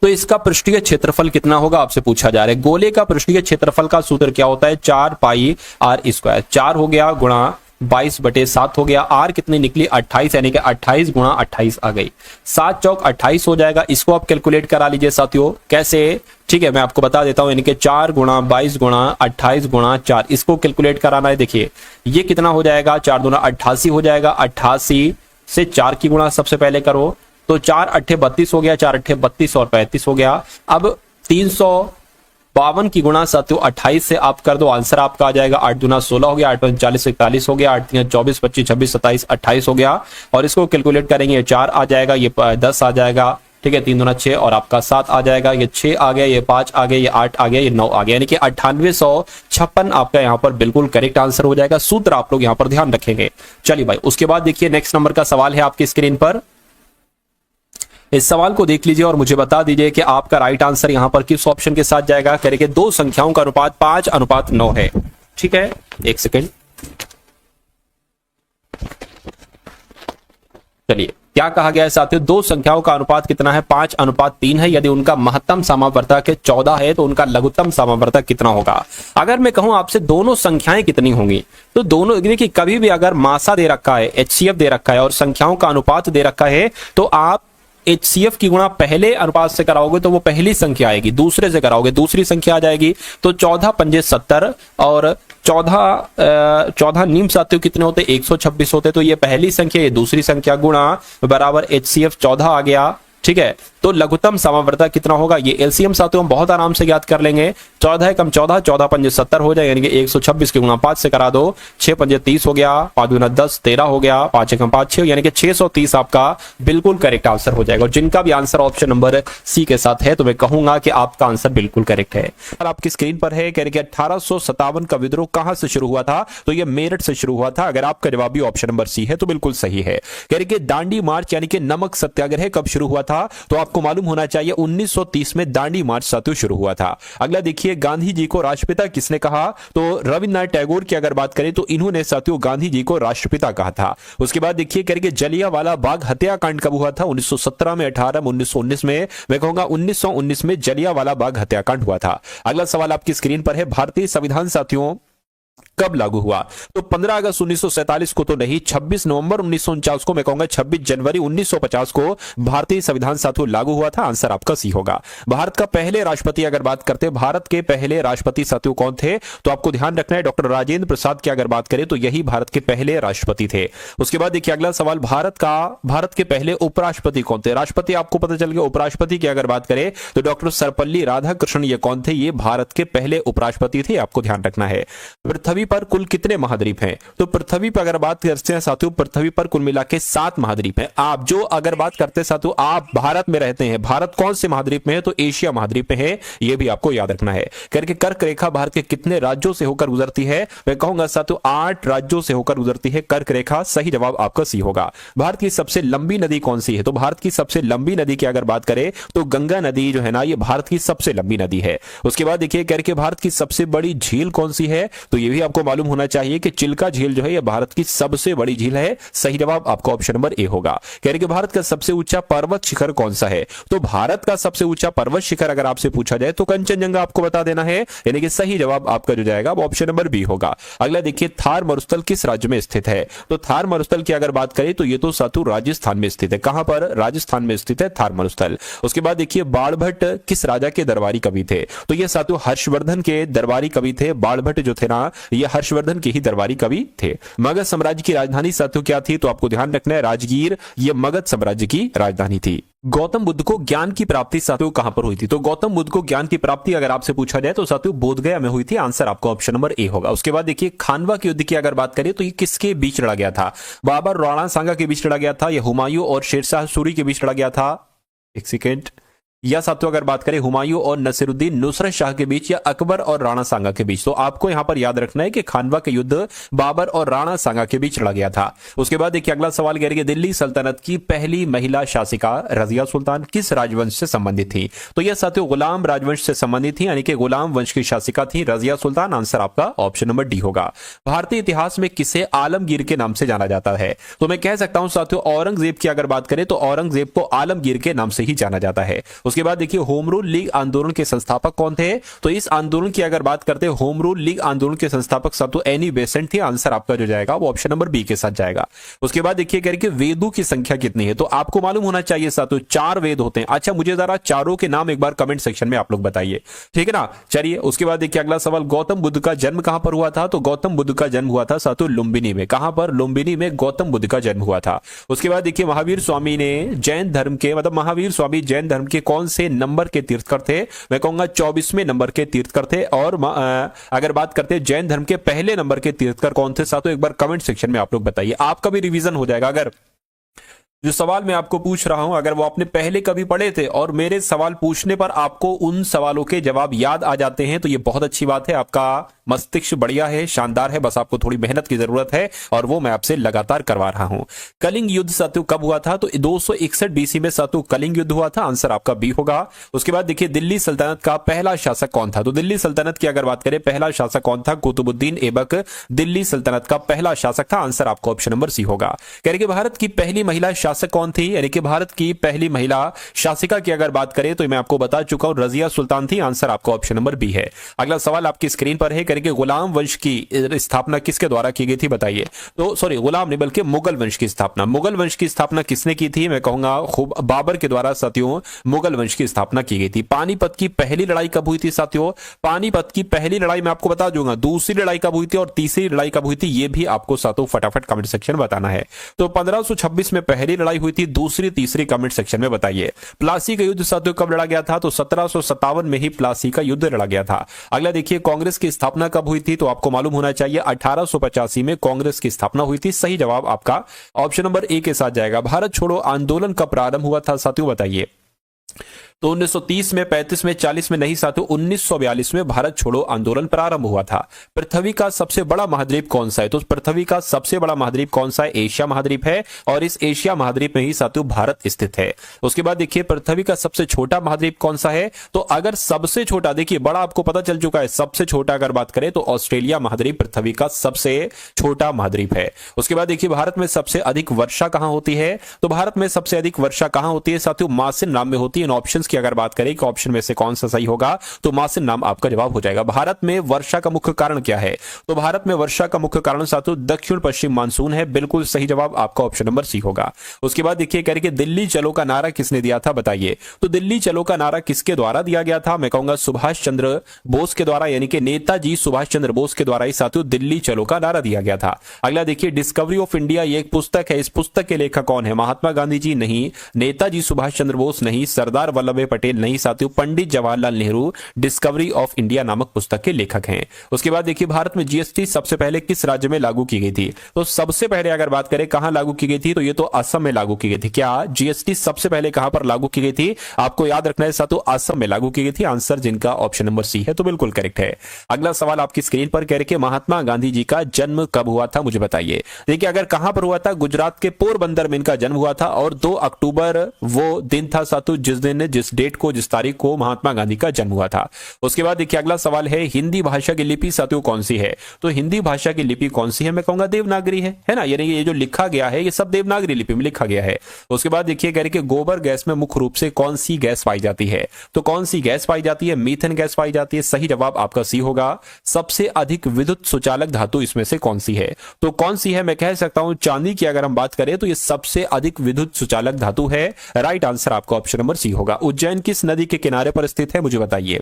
तो इसका पृष्ठीय क्षेत्रफल कितना होगा आपसे पूछा जा रहा है। गोले का पृष्ठीय क्षेत्रफल का सूत्र क्या होता है, 4 पाई आर स्क्वायर। 4 हो गया गुणा 22/7 हो गया, आर कितनी निकली 28, यानी कि 28 गुणा 28 आ गई, 7 चौक 28 हो जाएगा। इसको आप कैलकुलेट करा लीजिए साथियों, कैसे, ठीक है, मैं आपको बता देता हूं, यानी कि 4 गुणा 22 गुणा 28 गुणा 4, इसको कैलकुलेट कराना है। देखिए ये कितना हो जाएगा, 4 दूना 88 हो जाएगा, 88 से 4 की गुणा सबसे पहले करो, तो 4 8 32 हो गया, 4 8 32 और 35 हो गया। अब 352 की गुणा साथियों 28 से आप कर दो, आंसर आपका आ जाएगा 8 दूना 16 हो गया, 8 पंच 40 41 हो गया, 8 3 24 25 26 27 28 हो गया। और इसको कैलकुलेट करेंगे, 4 आ जाएगा, ये 10 आ जाएगा, ठीक है, 3 दूना 6 और आपका 7 आ जाएगा, ये 6 आ गया, ये 5 आ गया, ये 8 आ गया, ये 9 आ गया, यानी कि 9856 आपका यहाँ पर बिल्कुल करेक्ट आंसर हो जाएगा। सूत्र आप लोग यहाँ पर ध्यान रखेंगे। चलिए भाई, उसके बाद देखिए नेक्स्ट नंबर का सवाल है आपकी स्क्रीन पर। इस सवाल को देख लीजिए और मुझे बता दीजिए कि आपका राइट आंसर यहां पर किस ऑप्शन के साथ जाएगा। करेंगे दो संख्याओं का अनुपात 5:9 है, ठीक है, एक सेकेंड। चलिए क्या कहा गया है साथियों, दो संख्याओं का अनुपात कितना है, 5:3 है। यदि उनका महत्तम समावर्तक 14 है तो उनका लघुत्तम समावर्तक कितना होगा। अगर मैं कहूं आपसे दोनों संख्याएं कितनी होंगी, तो दोनों देखिए, कभी भी अगर मासा दे रखा है, HCF दे रखा है और संख्याओं का अनुपात दे रखा है, तो आप HCF की गुणा पहले अनुपात से कराओगे तो वो पहली संख्या आएगी, दूसरे से कराओगे दूसरी संख्या आ जाएगी। तो 14 पंजे 70 और 14 नीम साथियों कितने होते, 126 होते। तो ये पहली संख्या, ये दूसरी संख्या, गुणा बराबर HCF 14 आ गया, ठीक है। तो लघुत्तम समावर्तक कितना होगा, ये एलसीएम साथियों हम बहुत आराम से याद कर लेंगे। 14 कम 14, 14 पंजे 70 हो जाए, यानी कि 126 की गुणा 5 से करा दो, 6 पंजे 30 हो गया, 5 गुना 10 13 हो गया, 5 कम 5 6, यानी कि 630 आपका बिल्कुल करेक्ट आंसर हो जाएगा। और जिनका भी आंसर ऑप्शन नंबर सी के साथ है तो मैं कहूंगा कि आपका आंसर बिल्कुल करेक्ट है। और आपकी स्क्रीन पर है, कह रहे 1857 का विद्रोह कहां से शुरू हुआ था, तो यह मेरठ से शुरू हुआ था। अगर आपका जवाब भी ऑप्शन नंबर सी है तो बिल्कुल सही है। कह रहे दांडी मार्च यानी कि नमक सत्याग्रह कब शुरू हुआ था, तो आपको मालूम होना चाहिए 1930 में दांडी मार्च साथियों शुरू हुआ था। अगला देखिए, गांधी जी को राष्ट्रपिता किसने कहा, तो रविन्द्रनाथ टैगोर की अगर बात करें तो इन्होंने साथियों गांधी जी को राष्ट्रपिता कहा था। उसके बाद देखिए करके जलियांवाला बाग हत्याकांड कब हुआ था, 1917 में, 18 में, 1919 में, मैं कहूंगा 1919 में जलियांवाला बाग हत्याकांड हुआ था। अगला सवाल आपकी स्क्रीन पर है, भारतीय संविधान साथियों कब लागू हुआ, तो 15 अगस्त 1947 को तो नहीं, 26 नवंबर 1949 को, मैं कहूंगा 26 जनवरी 1950 को भारतीय संविधान साथियों लागू हुआ था। आंसर आपका सी होगा। भारत का पहले राष्ट्रपति अगर बात करते हैं, भारत के पहले राष्ट्रपति साथियों कौन थे, तो आपको ध्यान रखना है डॉक्टर राजेंद्र प्रसाद की अगर बात करें तो यही भारत के पहले राष्ट्रपति थे। उसके बाद देखिए अगला सवाल, भारत के पहले उपराष्ट्रपति कौन थे, राष्ट्रपति आपको पता चल गया, उपराष्ट्रपति की अगर बात करें तो डॉक्टर सर्वपल्ली राधाकृष्णन ये कौन थे, ये भारत के पहले उपराष्ट्रपति थे, आपको ध्यान रखना है। पृथ्वी पर कुल कितने महाद्वीप हैं, तो पृथ्वी पर अगर बात करते हैं साथियों, पृथ्वी पर कुल मिला के 7 महाद्वीप हैं। आप जो अगर बात करते हैं साथियों, आप भारत में रहते हैं, भारत कौन से महाद्वीप में है, तो एशिया महाद्वीप में है, यह भी आपको याद रखना है। करके कर्क रेखा भारत के कितने राज्यों से होकर गुजरती है, मैं कहूंगा साथियों 8 राज्यों से होकर गुजरती है कर्क रेखा। सही जवाब आपका सी होगा। भारत की सबसे लंबी नदी कौन सी है, तो भारत की सबसे लंबी नदी की अगर बात करें तो गंगा नदी जो है ना, ये भारत की सबसे लंबी नदी है। उसके बाद देखिए करके भारत की सबसे बड़ी झील कौन सी है, तो यह भी आपको मालूम होना चाहिए कि चिल्का झील जो है यह भारत की सबसे बड़ी झील है। सही जवाब आपका ऑप्शन नंबर ए होगा। कह रहे कि भारत का सबसे ऊंचा पर्वत शिखर कौन सा है, तो भारत का सबसे ऊंचा पर्वत शिखर अगर आपसे पूछा जाए तो कंचनजंगा आपको बता देना है, यानी कि सही जवाब आपका जो जाएगा वो ऑप्शन नंबर बी होगा। अगला देखिए, थार मरुस्थल किस राज्य में स्थित है, तो थार मरुस्थल की अगर बात करें तो ये तो सातु राजस्थान में स्थित है। कहां पर, राजस्थान में स्थित है थार मरुस्थल। उसके बाद देखिए, बाणभट्ट किस राजा के दरबारी कवि थे, तो ये सातु हर्षवर्धन के दरबारी कवि थे। बाणभट्ट जो थे ना, ये हर्षवर्धन के ही दरबारी कवि थे। मगध साम्राज्य की राजधानी साथियों क्या थी, तो आपको ध्यान रखना है राजगीर, यह मगध साम्राज्य की राजधानी थी। गौतम बुद्ध को ज्ञान की प्राप्ति साथियों कहां पर हुई थी, तो गौतम बुद्ध को ज्ञान की प्राप्ति अगर आपसे पूछा जाए तो साथियों बोधगया में हुई थी। आंसर आपका ऑप्शन नंबर ए होगा। उसके बाद देखिए, खानवा के युद्ध की अगर बात करें तो ये किसके बीच लड़ा गया था, बाबर राणा सांगा के बीच लड़ा गया था, यह हुमायूं और शेरशाह सूरी के बीच लड़ा गया था। एक सेकेंड, या साथियों अगर बात करें हुमायूं और नसीरुद्दीन नुसरत शाह के बीच, या अकबर और राणा सांगा के बीच। तो आपको यहां पर याद रखना है कि खानवा का युद्ध बाबर और राणा सांगा के बीच लड़ा गया था। उसके बाद देखिए अगला सवाल कह रही है दिल्ली सल्तनत की पहली महिला शासिका रजिया सुल्तान किस राजवंश से संबंधित थी? तो यह साथियों गुलाम राजवंश से संबंधित थी, यानी कि गुलाम वंश की शासिका थी रजिया सुल्तान। आंसर आपका ऑप्शन नंबर डी होगा। भारतीय इतिहास में किसे आलमगीर के नाम से जाना जाता है? तो मैं कह सकता हूं साथियों औरंगजेब की अगर बात करें तो औरंगजेब को आलमगीर के नाम से ही जाना जाता है। उसके बाद देखिए होम रूल लीग आंदोलन के संस्थापक कौन थे? तो इस आंदोलन की अगर बात करते हैं होम रूल लीग आंदोलन के संस्थापक साथियों एनी बेसेंट थे। आंसर आपका जो जाएगा वो ऑप्शन नंबर बी के साथ जाएगा। उसके बाद देखिए कह रहे कि वेदों की संख्या कितनी है? तो आपको मालूम होना चाहिए साथियों 4 वेद होते हैं। अच्छा मुझे जरा चारों के नाम एक बार कमेंट सेक्शन में आप लोग बताइए, ठीक है ना। चलिए उसके बाद देखिए अगला सवाल गौतम बुद्ध का जन्म कहां पर हुआ था? तो गौतम बुद्ध का जन्म हुआ था साथियों लुम्बिनी में। कहां पर? लुम्बिनी में गौतम बुद्ध का जन्म हुआ था। उसके बाद देखिए महावीर स्वामी ने जैन धर्म के महावीर स्वामी जैन धर्म के कौन से नंबर के तीर्थकर थे? मैं कहूंगा 24वें नंबर के तीर्थकर थे। और अगर बात करते हैं जैन धर्म के पहले नंबर के तीर्थकर कौन थे साथियों एक बार कमेंट सेक्शन में आप लोग बताइए। आपका भी रिवीजन हो जाएगा। अगर जो सवाल मैं आपको पूछ रहा हूं अगर वो आपने पहले कभी पढ़े थे और मेरे सवाल पूछने पर आपको उन सवालों के जवाब याद आ जाते हैं तो ये बहुत अच्छी बात है। आपका मस्तिष्क बढ़िया है, शानदार है, बस आपको थोड़ी मेहनत की जरूरत है और वो मैं आपसे लगातार करवा रहा हूं। कलिंग युद्ध साथियों कब हुआ था? तो 261 बीसी में साथियों कलिंग युद्ध हुआ था। आंसर आपका बी होगा। उसके बाद देखिए दिल्ली सल्तनत का पहला शासक कौन था? तो दिल्ली सल्तनत की अगर बात करें पहला शासक कौन था? कुतुबुद्दीन ऐबक दिल्ली सल्तनत का पहला शासक था। आंसर आपका ऑप्शन नंबर सी होगा। कह रहे कि भारत की पहली महिला शासक कौन थी? यानी कि भारत की पहली महिला शासिका की अगर बात करें तो मैं आपको बता चुका हूं रजिया सुल्तान थी। आंसर आपका ऑप्शन नंबर बी है। अगला सवाल आपकी स्क्रीन पर है। कि गुलाम वंश की स्थापना किसके द्वारा की गई थी बताइए? तो सॉरी गुलाम नहीं बल्कि मुगल वंश की स्थापना। मुगल वंश की स्थापना किसने की थी? मैं कहूंगा खूब बाबर के द्वारा साथियों मुगल वंश की स्थापना की गई थी। पानीपत की पहली लड़ाई कब हुई थी साथियों? पानीपत की पहली लड़ाई मैं आपको बता दूंगा। दूसरी लड़ाई कब हुई थी और तीसरी लड़ाई कब हुई थी ये भी आपको साथियों फटाफट कमेंट सेक्शन में बताना है। तो 1526 में पहली लड़ाई हुई थी, दूसरी तीसरी कमेंट सेक्शन में बताइए। प्लासी का युद्ध साथियों कब लड़ा गया था? तो 1757 में ही प्लासी का युद्ध लड़ा गया था। अगला देखिए कांग्रेस की स्थापना कब हुई थी? तो आपको मालूम होना चाहिए 1885 में कांग्रेस की स्थापना हुई थी। सही जवाब आपका ऑप्शन नंबर ए के साथ जाएगा। भारत छोड़ो आंदोलन कब प्रारंभ हुआ था साथियों बताइए? तो 1930 में, 35 में, 40 में नहीं साथियों 1942 में भारत छोड़ो आंदोलन प्रारंभ हुआ था। पृथ्वी का सबसे बड़ा महाद्वीप कौन सा है? तो पृथ्वी का सबसे बड़ा महाद्वीप कौन सा है? एशिया महाद्वीप है और इस एशिया महाद्वीप में ही साथियों भारत स्थित है। उसके बाद देखिए पृथ्वी का सबसे छोटा महाद्वीप कौन सा है? तो अगर सबसे छोटा, देखिए बड़ा आपको पता चल चुका है, सबसे छोटा अगर बात करें तो ऑस्ट्रेलिया महाद्वीप पृथ्वी का सबसे छोटा महाद्वीप है। उसके बाद देखिए भारत में सबसे अधिक वर्षा कहां होती है? तो भारत में सबसे अधिक वर्षा कहां होती है साथियों? मासिन नाम में होती है। इन ऑप्शंस की अगर बात करें कि ऑप्शन में से कौन सा सही होगा तो मासिन नाम आपका जवाब हो जाएगा। भारत में वर्षा का मुख्य कारण क्या है? तो भारत में वर्षा का मुख्य कारण साथियों दक्षिण पश्चिम मानसून है। बिल्कुल सही जवाब आपका ऑप्शन नंबर सी होगा। उसके बाद देखिए कह रहे कि दिल्ली चलो का नारा किसने दिया था बताइए? तो दिल्ली चलो का नारा किसके द्वारा दिया गया था? मैं कहूंगा सुभाष चंद्र बोस के द्वारा, यानी कि नेताजी सुभाष चंद्र बोस के द्वारा ही साथियों दिल्ली चलो का नारा दिया गया था। अगला देखिए डिस्कवरी ऑफ इंडिया ये एक पुस्तक है। इस पुस्तक के लेखक कौन है? महात्मा गांधी जी नहीं, नेताजी सुभाष चंद्र बोस नहीं, सरदार वल्लभ भाई पटेल नहीं साथियों, Pandit Jawaharlal Nehru discovery of India नामक पुस्तक के लेखक हैं। उसके बाद देखिए भारत में जीएसटी सबसे पहले किस राज्य में लागू की गई थी? तो सबसे पहले अगर बात करें कहां लागू की गई थी तो ये तो असम में लागू की गई थी। क्या जीएसटी सबसे पहले कहां पर लागू की गई थी? आपको याद रखना है साथियों असम में लागू की गई थी। आंसर जिनका ऑप्शन नंबर सी है तो बिल्कुल करेक्ट है। अगला सवाल आपकी स्क्रीन पर कह रहे कि महात्मा गांधी जी का जन्म कब हुआ था मुझे बताइए? देखिए अगर कहां पर हुआ था? गुजरात के पोरबंदर में इनका जन्म हुआ था और 2 अक्टूबर वो दिन था साथियों जिस डेट को, जिस तारीख को महात्मा गांधी का जन्म हुआ था। उसके बाद देखिए अगला सवाल है हिंदी भाषा की लिपि साथियों कौन सी है? तो हिंदी भाषा की लिपि कौन सी है? मैं कहूंगा देवनागरी है ना, यानी ये जो लिखा गया है ये सब देवनागरी लिपि में लिखा गया है। उसके बाद देखिए कह रहे कि गोबर गैस में मुख्य रूप से कौन सी गैस पाई जाती है? तो कौन सी गैस पाई जाती है? मीथेन गैस पाई जाती है। सही जवाब आपका सी होगा। सबसे अधिक विद्युत सुचालक धातु इसमें से कौन सी है? तो कौन सी है? मैं कह सकता हूं चांदी की अगर हम बात करें तो ये सबसे अधिक विद्युत सुचालक धातु है। राइट आंसर आपका ऑप्शन नंबर सी होगा। उज्जैन किस नदी के किनारे पर स्थित है मुझे बताइए?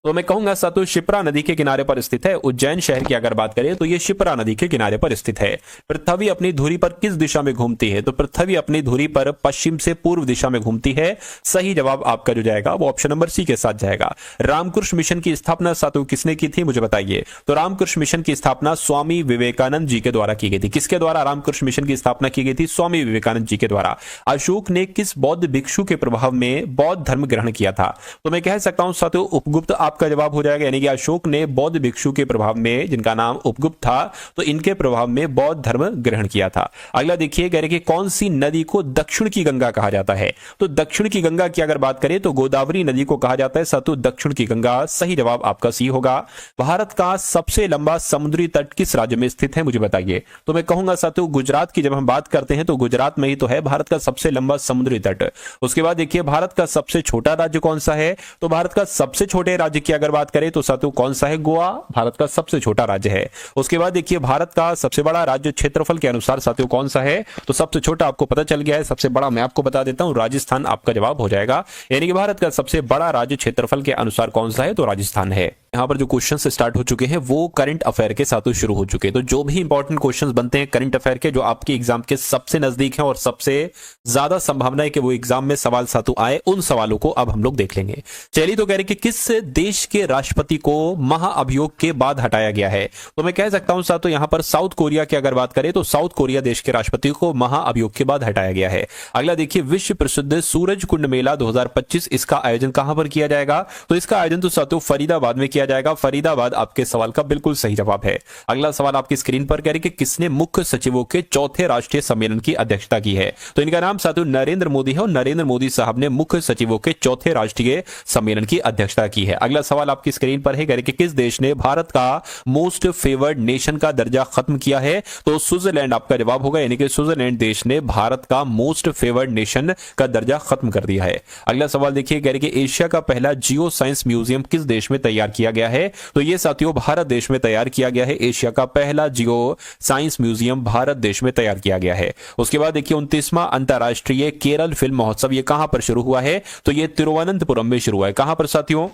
तो मैं कहूंगा सातु शिप्रा नदी के किनारे पर स्थित है। उज्जैन शहर की अगर बात करें तो ये शिप्रा नदी के किनारे पर स्थित है। पृथ्वी अपनी धुरी पर किस दिशा में घूमती है? तो पृथ्वी अपनी धुरी पर पश्चिम से पूर्व दिशा में घूमती है। सही जवाब आपका जो जाएगा वो ऑप्शन नंबर सी के साथ जाएगा। रामकृष्ण मिशन की स्थापना सातु किसने की थी, मुझे बताइए। तो रामकृष्ण मिशन की स्थापना स्वामी विवेकानंद जी के द्वारा की गई थी। किसके द्वारा रामकृष्ण मिशन की स्थापना की गई थी? स्वामी विवेकानंद जी के द्वारा। अशोक ने किस बौद्ध भिक्षु के प्रभाव में बौद्ध धर्म ग्रहण किया था? तो मैं कह सकता हूं सातु उपगुप्त आपका जवाब हो जाएगा, यानी कि अशोक ने बौद्ध भिक्षु के प्रभाव में, जिनका नाम उपगुप्त था, तो इनके प्रभाव में बौद्ध धर्म ग्रहण किया था। अगला देखिए, कह रहे कि कौन सी नदी को दक्षिण की गंगा कहा जाता है? तो दक्षिण की गंगा की अगर बात करें तो गोदावरी नदी को कहा जाता है सातु दक्षिण की गंगा। सही जवाब आपका सी होगा। भारत का सबसे लंबा समुद्री तट किस राज्य में स्थित है, मुझे बताइए। तो मैं कहूंगा सातु गुजरात की जब हम बात करते हैं तो गुजरात में ही तो है भारत का सबसे लंबा समुद्री तट। उसके बाद देखिए, भारत का सबसे छोटा राज्य कौन सा है? तो भारत का सबसे छोटे राज्य की अगर बात करें तो सातु कौन सा है? गोवा भारत का सबसे छोटा राज्य है। उसके बाद देखिए, भारत का सबसे बड़ा राज्य क्षेत्रफल के अनुसार साथियों कौन सा है? तो सबसे छोटा आपको पता चल गया है, सबसे बड़ा मैं आपको बता देता हूं, राजस्थान आपका जवाब हो जाएगा। यानी कि भारत का सबसे बड़ा राज्य क्षेत्रफल के अनुसार कौन सा है? तो राजस्थान है। यहां पर जो क्वेश्चंस स्टार्ट हो चुके हैं वो करंट अफेयर के साथ शुरू हो चुके हैं। तो जो भी इंपॉर्टेंट क्वेश्चंस बनते हैं करंट अफेयर के, जो आपके एग्जाम के सबसे नजदीक हैं और सबसे ज्यादा संभावना है कि वो एग्जाम में सवाल सातु आए, उन सवालों को अब हम लोग देख लेंगे। चलिए, तो कह रहे कि किस देश के राष्ट्रपति को महाअभियोग के बाद हटाया गया है? तो मैं कह सकता हूं सातु यहां पर साउथ कोरिया की अगर बात करें तो साउथ कोरिया देश के राष्ट्रपति को महाअभियोग के बाद हटाया गया है। अगला देखिए, विश्व प्रसिद्ध सूरज कुंड मेला 2025, इसका आयोजन कहां पर किया जाएगा? तो इसका आयोजन तो सातु फरीदाबाद में किया जाएगा। फरीदाबाद आपके सवाल का बिल्कुल सही जवाब है। अगला सवाल आपकी स्क्रीन पर कह रही कि किसने मुख्य सचिवों के चौथे राष्ट्रीय सम्मेलन की अध्यक्षता की है? तो इनका नाम सातु नरेंद्र मोदी है और नरेंद्र मोदी साहब ने मुख्य सचिवों के चौथे राष्ट्रीय सम्मेलन की अध्यक्षता की है। अगला सवाल आपकी स्क्रीन पर है, कह रही कि किस देश ने भारत का मोस्ट फेवर्ड नेशन का दर्जा खत्म किया है? तो स्विट्जरलैंड आपका जवाब होगा, यानी कि स्विट्जरलैंड देश ने भारत का मोस्ट फेवर्ड नेशन का दर्जा खत्म कर दिया है। अगला सवाल देखिए, कह रही कि एशिया का पहला जियो साइंस म्यूजियम किस देश में तैयार किया गया है? तो ये साथियों भारत देश में तैयार किया गया है। एशिया का पहला जियो साइंस म्यूजियम भारत देश में तैयार किया गया है। उसके बाद देखिए, 29वां अंतरराष्ट्रीय केरल फिल्म महोत्सव ये कहां पर शुरू हुआ है? तो ये तिरुवनंतपुरम में शुरू हुआ है। कहां पर साथियों?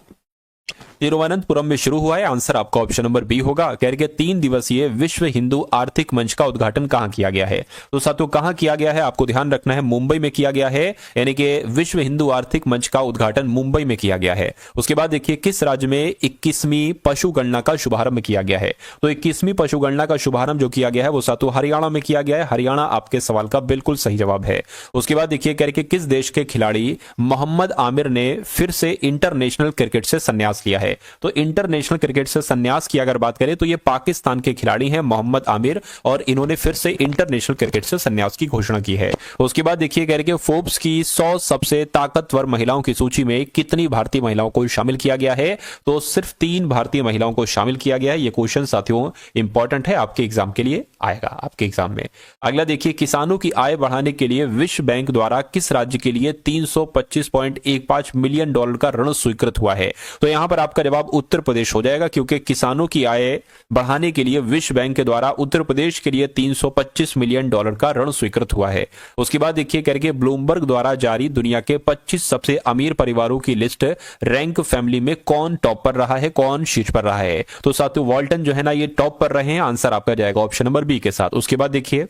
तिरुवनंतपुरम में शुरू हुआ है। आंसर आपका ऑप्शन नंबर बी होगा। कह रहे 3 दिवसीय विश्व हिंदू आर्थिक मंच का उद्घाटन कहां किया गया है? तो साथियों कहां किया गया है आपको ध्यान रखना है, मुंबई में किया गया है। यानी कि विश्व हिंदू आर्थिक मंच का उद्घाटन मुंबई में किया गया है। उसके बाद देखिए, किस राज्य में 21वीं पशु गणना का शुभारंभ किया गया है? तो 21वीं पशु गणना का शुभारंभ जो किया गया है वो साथियों हरियाणा में किया गया है। हरियाणा आपके सवाल का बिल्कुल सही जवाब है। उसके बाद देखिए, कह रहे किस देश के खिलाड़ी मोहम्मद आमिर ने फिर से इंटरनेशनल क्रिकेट से संन्यास लिया है? तो इंटरनेशनल क्रिकेट से संन्यास की अगर बात करें तो ये पाकिस्तान के खिलाड़ी हैं मोहम्मद आमिर, और इन्होंने फिर से इंटरनेशनल क्रिकेट से संन्यास की घोषणा की है। उसके बाद देखिए, कह रहे कि फोर्ब्स की 100 सबसे ताकतवर महिलाओं की सूची में कितनी भारतीय महिलाओं को शामिल किया गया है? तो सिर्फ 3 भारतीय महिलाओं को शामिल किया गया है। ये क्वेश्चन साथियों इंपॉर्टेंट है, आपके एग्जाम के लिए आएगा आपके एग्जाम में। अगला देखिए, किसानों की आय बढ़ाने के लिए विश्व बैंक द्वारा किस राज्य के लिए $325.15 मिलियन का ऋण स्वीकृत हुआ है? तो यहां पर आपका जवाब उत्तर प्रदेश हो जाएगा, क्योंकि किसानों की आय बढ़ाने के लिए विश्व बैंक के द्वारा उत्तर प्रदेश के लिए $325 मिलियन का ऋण स्वीकृत हुआ है। उसके बाद देखिए, करके ब्लूमबर्ग द्वारा जारी दुनिया के 25 सबसे अमीर परिवारों की लिस्ट रैंक फैमिली में कौन टॉप पर रहा है, कौन शीर्ष पर रहा है? तो साथियों वॉल्टन जो है ना ये टॉप पर रहे हैं। आंसर आपका जाएगा ऑप्शन नंबर बी के साथ। उसके बाद देखिए,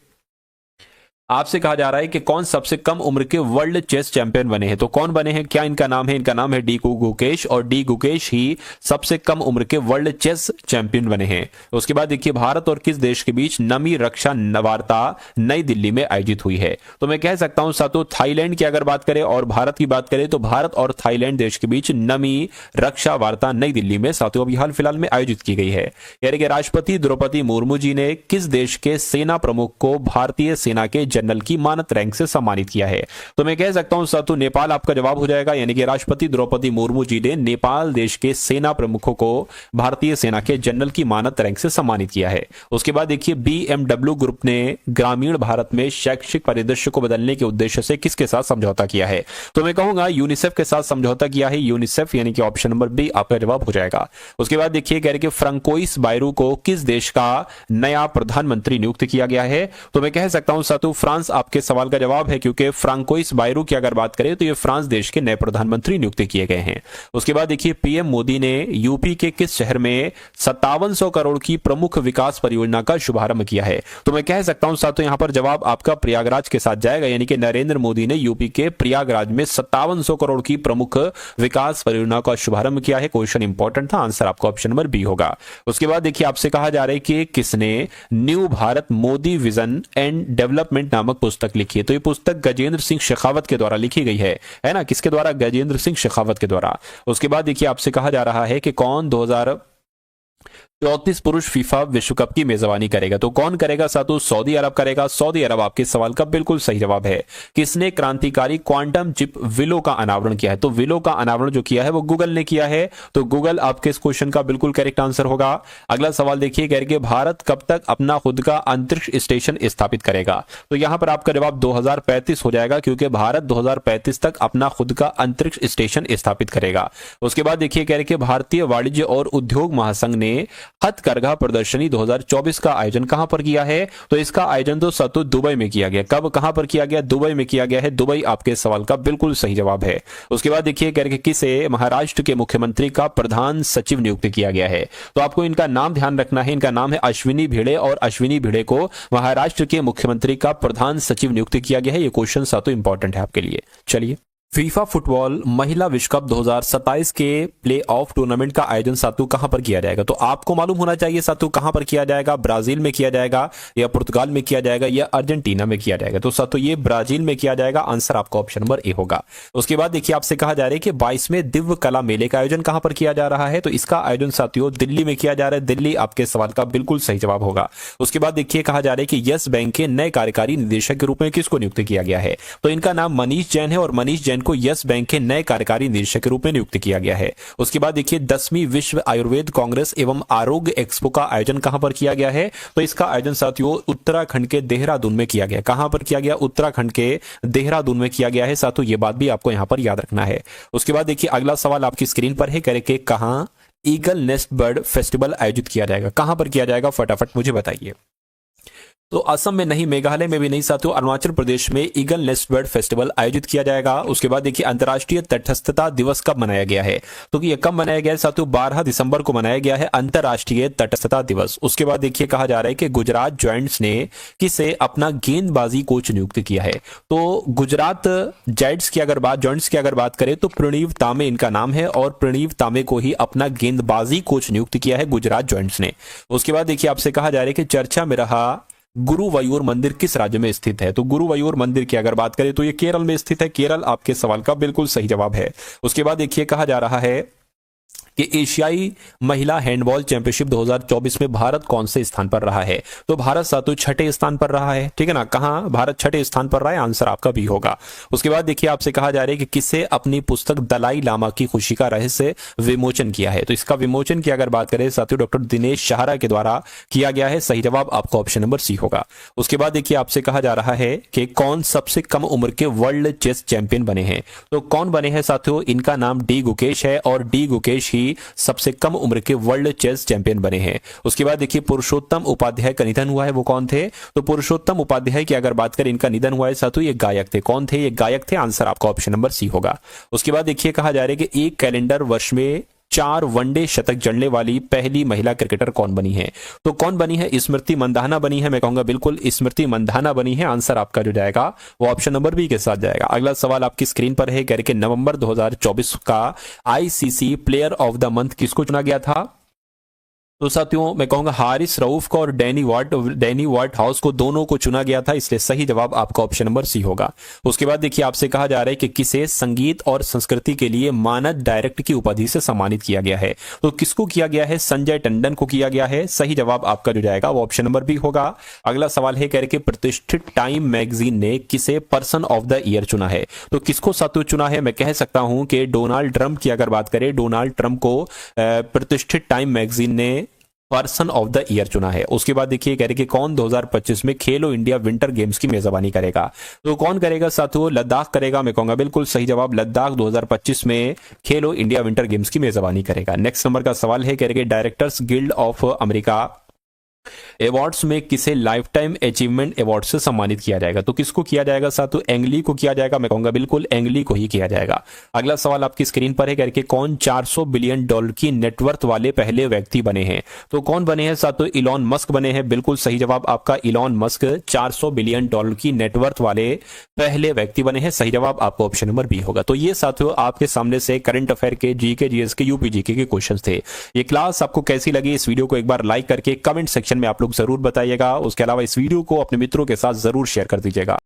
आपसे कहा जा रहा है कि कौन सबसे कम उम्र के वर्ल्ड चेस चैंपियन बने हैं? तो कौन बने हैं, क्या इनका नाम है? इनका नाम है डी गुकेश, और डी गुकेश ही सबसे कम उम्र के वर्ल्ड चेस चैंपियन बने हैं। उसके बाद देखिए, भारत और किस देश के बीच नमी रक्षा वार्ता नई दिल्ली में आयोजित हुई है? तो मैं कह सकता हूं सातों थाईलैंड की अगर बात करें और भारत की बात करें तो भारत और थाईलैंड देश के बीच नमी रक्षा वार्ता नई दिल्ली में सातों अभी हाल फिलहाल में आयोजित की गई है। यानी कि राष्ट्रपति द्रौपदी मुर्मू जी ने किस देश के सेना प्रमुख को भारतीय सेना के जनरल की मानद रैंक से सम्मानित किया है? तो मैं कह सकता हूं सातु नेपाल आपका जवाब हो जाएगा। यानी कि राष्ट्रपति द्रौपदी मुर्मू जी ने नेपाल देश के सेना प्रमुखों को भारतीय सेना के जनरल की मानद रैंक से सम्मानित किया है। उसके बाद देखिए, BMW ग्रुप ने ग्रामीण भारत में शैक्षिक परिदृश्य को बदलने के उद्देश्य से किसके साथ समझौता किया है? तो मैं कहूंगा यूनिसेफ के साथ समझौता किया है। यूनिसेफ यानी कि ऑप्शन नंबर बी आपका जवाब हो जाएगा। उसके बाद देखिए, कह रहे कि फ्रांकोइस बायरू को किस देश का नया प्रधानमंत्री नियुक्त किया गया है? तो मैं कह सकता हूं सातु फ्रांस आपके सवाल का जवाब है, क्योंकि फ्रांकोइस बायरू की अगर बात करें तो ये फ्रांस देश के नए प्रधानमंत्री नियुक्त किए गए हैं। उसके बाद देखिए पीएम मोदी ने यूपी के किस शहर में 5700 करोड़ की प्रमुख विकास परियोजना का शुभारंभ किया है? तो मैं कह सकता हूं साथियों यहां पर जवाब आपका प्रयागराज के साथ जाएगा, यानी कि नरेंद्र मोदी ने यूपी के प्रयागराज में 5700 करोड़ की प्रमुख विकास परियोजना का शुभारंभ किया है। क्वेश्चन इंपॉर्टेंट था, आंसर आपका ऑप्शन नंबर बी होगा। उसके बाद देखिए आपसे कहा जा रहा है कि किसने new Bharat Modi vision and development नामक पुस्तक लिखी है? तो ये पुस्तक गजेंद्र सिंह शेखावत के द्वारा लिखी गई है ना? किसके द्वारा? गजेंद्र सिंह शेखावत के द्वारा। उसके बाद देखिए आपसे कहा जा रहा है कि कौन 2034 पुरुष फीफा विश्व कप की मेजबानी करेगा? तो कौन करेगा साथों? सऊदी अरब करेगा। सऊदी अरब आपके सवाल का बिल्कुल सही जवाब है। किसने क्रांतिकारी क्वांटम चिप विलो का अनावरण किया है? तो विलो का अनावरण जो किया है वो गूगल ने किया है, तो गूगल आपके इस क्वेश्चन का बिल्कुल करेक्ट आंसर होगा। अगला सवाल देखिए, कह रहे भारत कब तक अपना खुद का अंतरिक्ष स्टेशन स्थापित करेगा? तो यहां पर आपका जवाब 2035 हो जाएगा, क्योंकि भारत 2035 तक अपना खुद का अंतरिक्ष स्टेशन स्थापित करेगा। उसके बाद देखिए कह रहे भारतीय वाणिज्य और उद्योग महासंघ ने हथकरघा प्रदर्शनी 2024 का आयोजन कहां पर किया है? तो इसका आयोजन तो सातों दुबई में किया गया। कब, कहां पर किया गया? दुबई में किया गया है। दुबई आपके सवाल का बिल्कुल सही जवाब है। उसके बाद देखिए कह रहे किसे महाराष्ट्र के मुख्यमंत्री का प्रधान सचिव नियुक्त किया गया है? तो आपको इनका नाम ध्यान रखना है। इनका नाम है अश्विनी भिड़े, और अश्विनी भिड़े को महाराष्ट्र के मुख्यमंत्री का प्रधान सचिव नियुक्त किया गया है। ये क्वेश्चन सातों इंपॉर्टेंट है आपके लिए। चलिए, फीफा फुटबॉल महिला विश्व कप 2027 के प्ले ऑफ टूर्नामेंट का आयोजन सातु कहां पर किया जाएगा? तो आपको मालूम होना चाहिए सातु कहां पर किया जाएगा। ब्राजील में किया जाएगा, या पुर्तगाल में किया जाएगा, या अर्जेंटीना में किया जाएगा? तो सातु ये ब्राजील में किया जाएगा। आंसर आपका ऑप्शन नंबर ए होगा। उसके बाद देखिए आपसे कहा जा रहा है कि 22वें दिव्य कला मेले का आयोजन कहां पर किया जा रहा है? तो इसका आयोजन साथियों दिल्ली में किया जा रहा है। दिल्ली आपके सवाल का बिल्कुल सही जवाब होगा। उसके बाद देखिए कहा जा रहा है कि यस बैंक के नए कार्यकारी निदेशक के रूप में किसको नियुक्त किया गया है? तो इनका नाम मनीष जैन है, और मनीष जैन को यस बैंक के नए कार्यकारी निदेशक के रूप में नियुक्त किया गया है। उसके बाद देखिए 10वीं विश्व आयुर्वेद कांग्रेस एवं आरोग्य एक्सपो का आयोजन कहां पर किया गया है? तो इसका आयोजन साथियों उत्तराखंड के देहरादून में किया गया। कहां पर किया गया? उत्तराखंड के देहरादून में किया गया है साथियों। ये बात भी आपको यहां पर याद रखना है। उसके बाद देखिए अगला सवाल आपकी स्क्रीन पर है, कह कहां ईगल नेस्ट बर्ड फेस्टिवल आयोजित किया जाएगा? कहां पर किया जाएगा? फटाफट मुझे बताइए। तो असम में नहीं, मेघालय में भी नहीं साथियों, अरुणाचल प्रदेश में ईगल नेस्ट बर्ड फेस्टिवल आयोजित किया जाएगा। उसके बाद देखिए अंतर्राष्ट्रीय तटस्थता दिवस कब मनाया गया है? तो ये कब मनाया गया है साथियों? 12 दिसंबर को मनाया गया है अंतर्राष्ट्रीय तटस्थता दिवस। उसके बाद देखिए कहा जा रहा है कि गुजरात जायंट्स ने किसे अपना गेंदबाजी कोच नियुक्त किया है? तो गुजरात जायंट्स की अगर बात करें तो प्रणीव तामे इनका नाम है, और प्रणीव तामे को ही अपना गेंदबाजी कोच नियुक्त किया है गुजरात जायंट्स ने। उसके बाद देखिए आपसे कहा जा रहा है कि चर्चा में रहा गुरुवायूर मंदिर किस राज्य में स्थित है? तो गुरुवायूर मंदिर की अगर बात करें तो ये केरल में स्थित है। केरल आपके सवाल का बिल्कुल सही जवाब है। उसके बाद देखिए कहा जा रहा है कि एशियाई महिला हैंडबॉल चैंपियनशिप 2024 में भारत कौन से स्थान पर रहा है? तो भारत सातों छठे स्थान पर रहा है, ठीक है ना? कहां? भारत छठे स्थान पर रहा है। आंसर आपका भी होगा। उसके बाद देखिए आपसे कहा जा रहा है कि किसे अपनी पुस्तक दलाई लामा की खुशी का रहस्य विमोचन किया है? तो इसका विमोचन की अगर बात करें साथियों डॉक्टर दिनेश सहारा के द्वारा किया गया है। सही जवाब आपका ऑप्शन नंबर सी होगा। उसके बाद देखिए आपसे कहा जा रहा है कि कौन सबसे कम उम्र के वर्ल्ड चेस चैंपियन बने हैं? तो कौन बने हैं साथियों? इनका नाम डी गुकेश है, और डी गुकेश ही सबसे कम उम्र के वर्ल्ड चेस चैंपियन बने हैं। उसके बाद देखिए पुरुषोत्तम उपाध्याय का निधन हुआ है, वो कौन थे? तो पुरुषोत्तम उपाध्याय की अगर बात करें, इनका निधन हुआ है साथियों, ये गायक थे। कौन थे? ये गायक थे। आंसर आपका ऑप्शन नंबर सी होगा। उसके बाद देखिए कहा जा रहा है कि एक कैलेंडर वर्ष में 4 वनडे शतक जड़ने वाली पहली महिला क्रिकेटर कौन बनी है? तो कौन बनी है? स्मृति मंधाना बनी है। मैं कहूंगा बिल्कुल स्मृति मंधाना बनी है। आंसर आपका जो जाएगा वो ऑप्शन नंबर बी के साथ जाएगा। अगला सवाल आपकी स्क्रीन पर है, कह रहे कि नवंबर 2024 का ICC player of the month किसको चुना गया था? तो साथियों मैं कहूंगा हारिस रऊफ को और डैनी वार्ट हाउस को, दोनों को चुना गया था, इसलिए सही जवाब आपका ऑप्शन नंबर सी होगा। उसके बाद देखिए आपसे कहा जा रहा है कि किसे संगीत और संस्कृति के लिए मानद डायरेक्ट की उपाधि से सम्मानित किया गया है? तो किसको किया गया है? संजय टंडन को किया गया है। सही जवाब आपका जो जाएगा वो ऑप्शन नंबर बी होगा। अगला सवाल है, कह रहे कि प्रतिष्ठित टाइम मैगजीन ने किसे पर्सन ऑफ द ईयर चुना है? तो किसको साथियों चुना है? मैं कह सकता हूं कि डोनाल्ड ट्रंप की अगर बात करें, डोनाल्ड ट्रंप को प्रतिष्ठित टाइम मैगजीन ने पर्सन ऑफ द ईयर चुना है। उसके बाद देखिए कह रहे कि कौन 2025 में खेलो इंडिया विंटर गेम्स की मेजबानी करेगा? तो कौन करेगा साथियों? लद्दाख करेगा। मैं कहूंगा बिल्कुल सही जवाब, लद्दाख 2025 में खेलो इंडिया विंटर गेम्स की मेजबानी करेगा। नेक्स्ट नंबर का सवाल है, कह रहे कि directors guild of America awards में किसे लाइफ टाइम अचीवमेंट अवार्ड से सम्मानित किया जाएगा? तो किसको किया जाएगा साथियों? एंग ली को किया जाएगा। मैं कहूंगा बिल्कुल एंग ली को ही किया जाएगा। अगला सवाल आपकी स्क्रीन पर है करके कौन 400 बिलियन डॉलर की नेटवर्थ वाले पहले व्यक्ति बने हैं? तो कौन बने हैं साथियों? इलॉन मस्क बने हैं। बिल्कुल सही जवाब आपका इलॉन मस्क 400 बिलियन डॉलर की नेटवर्थ वाले पहले व्यक्ति बने हैं। सही जवाब आपका ऑप्शन नंबर बी होगा। तो ये साथियों आपके सामने से करंट अफेयर के जीके जीएस के यूपी जीके के क्वेश्चंस थे। ये क्लास आपको कैसी लगी? इस वीडियो को एक बार लाइक करके कमेंट सेक्शन में आप लोग जरूर बताइएगा। उसके अलावा इस वीडियो को अपने मित्रों के साथ जरूर शेयर कर दीजिएगा।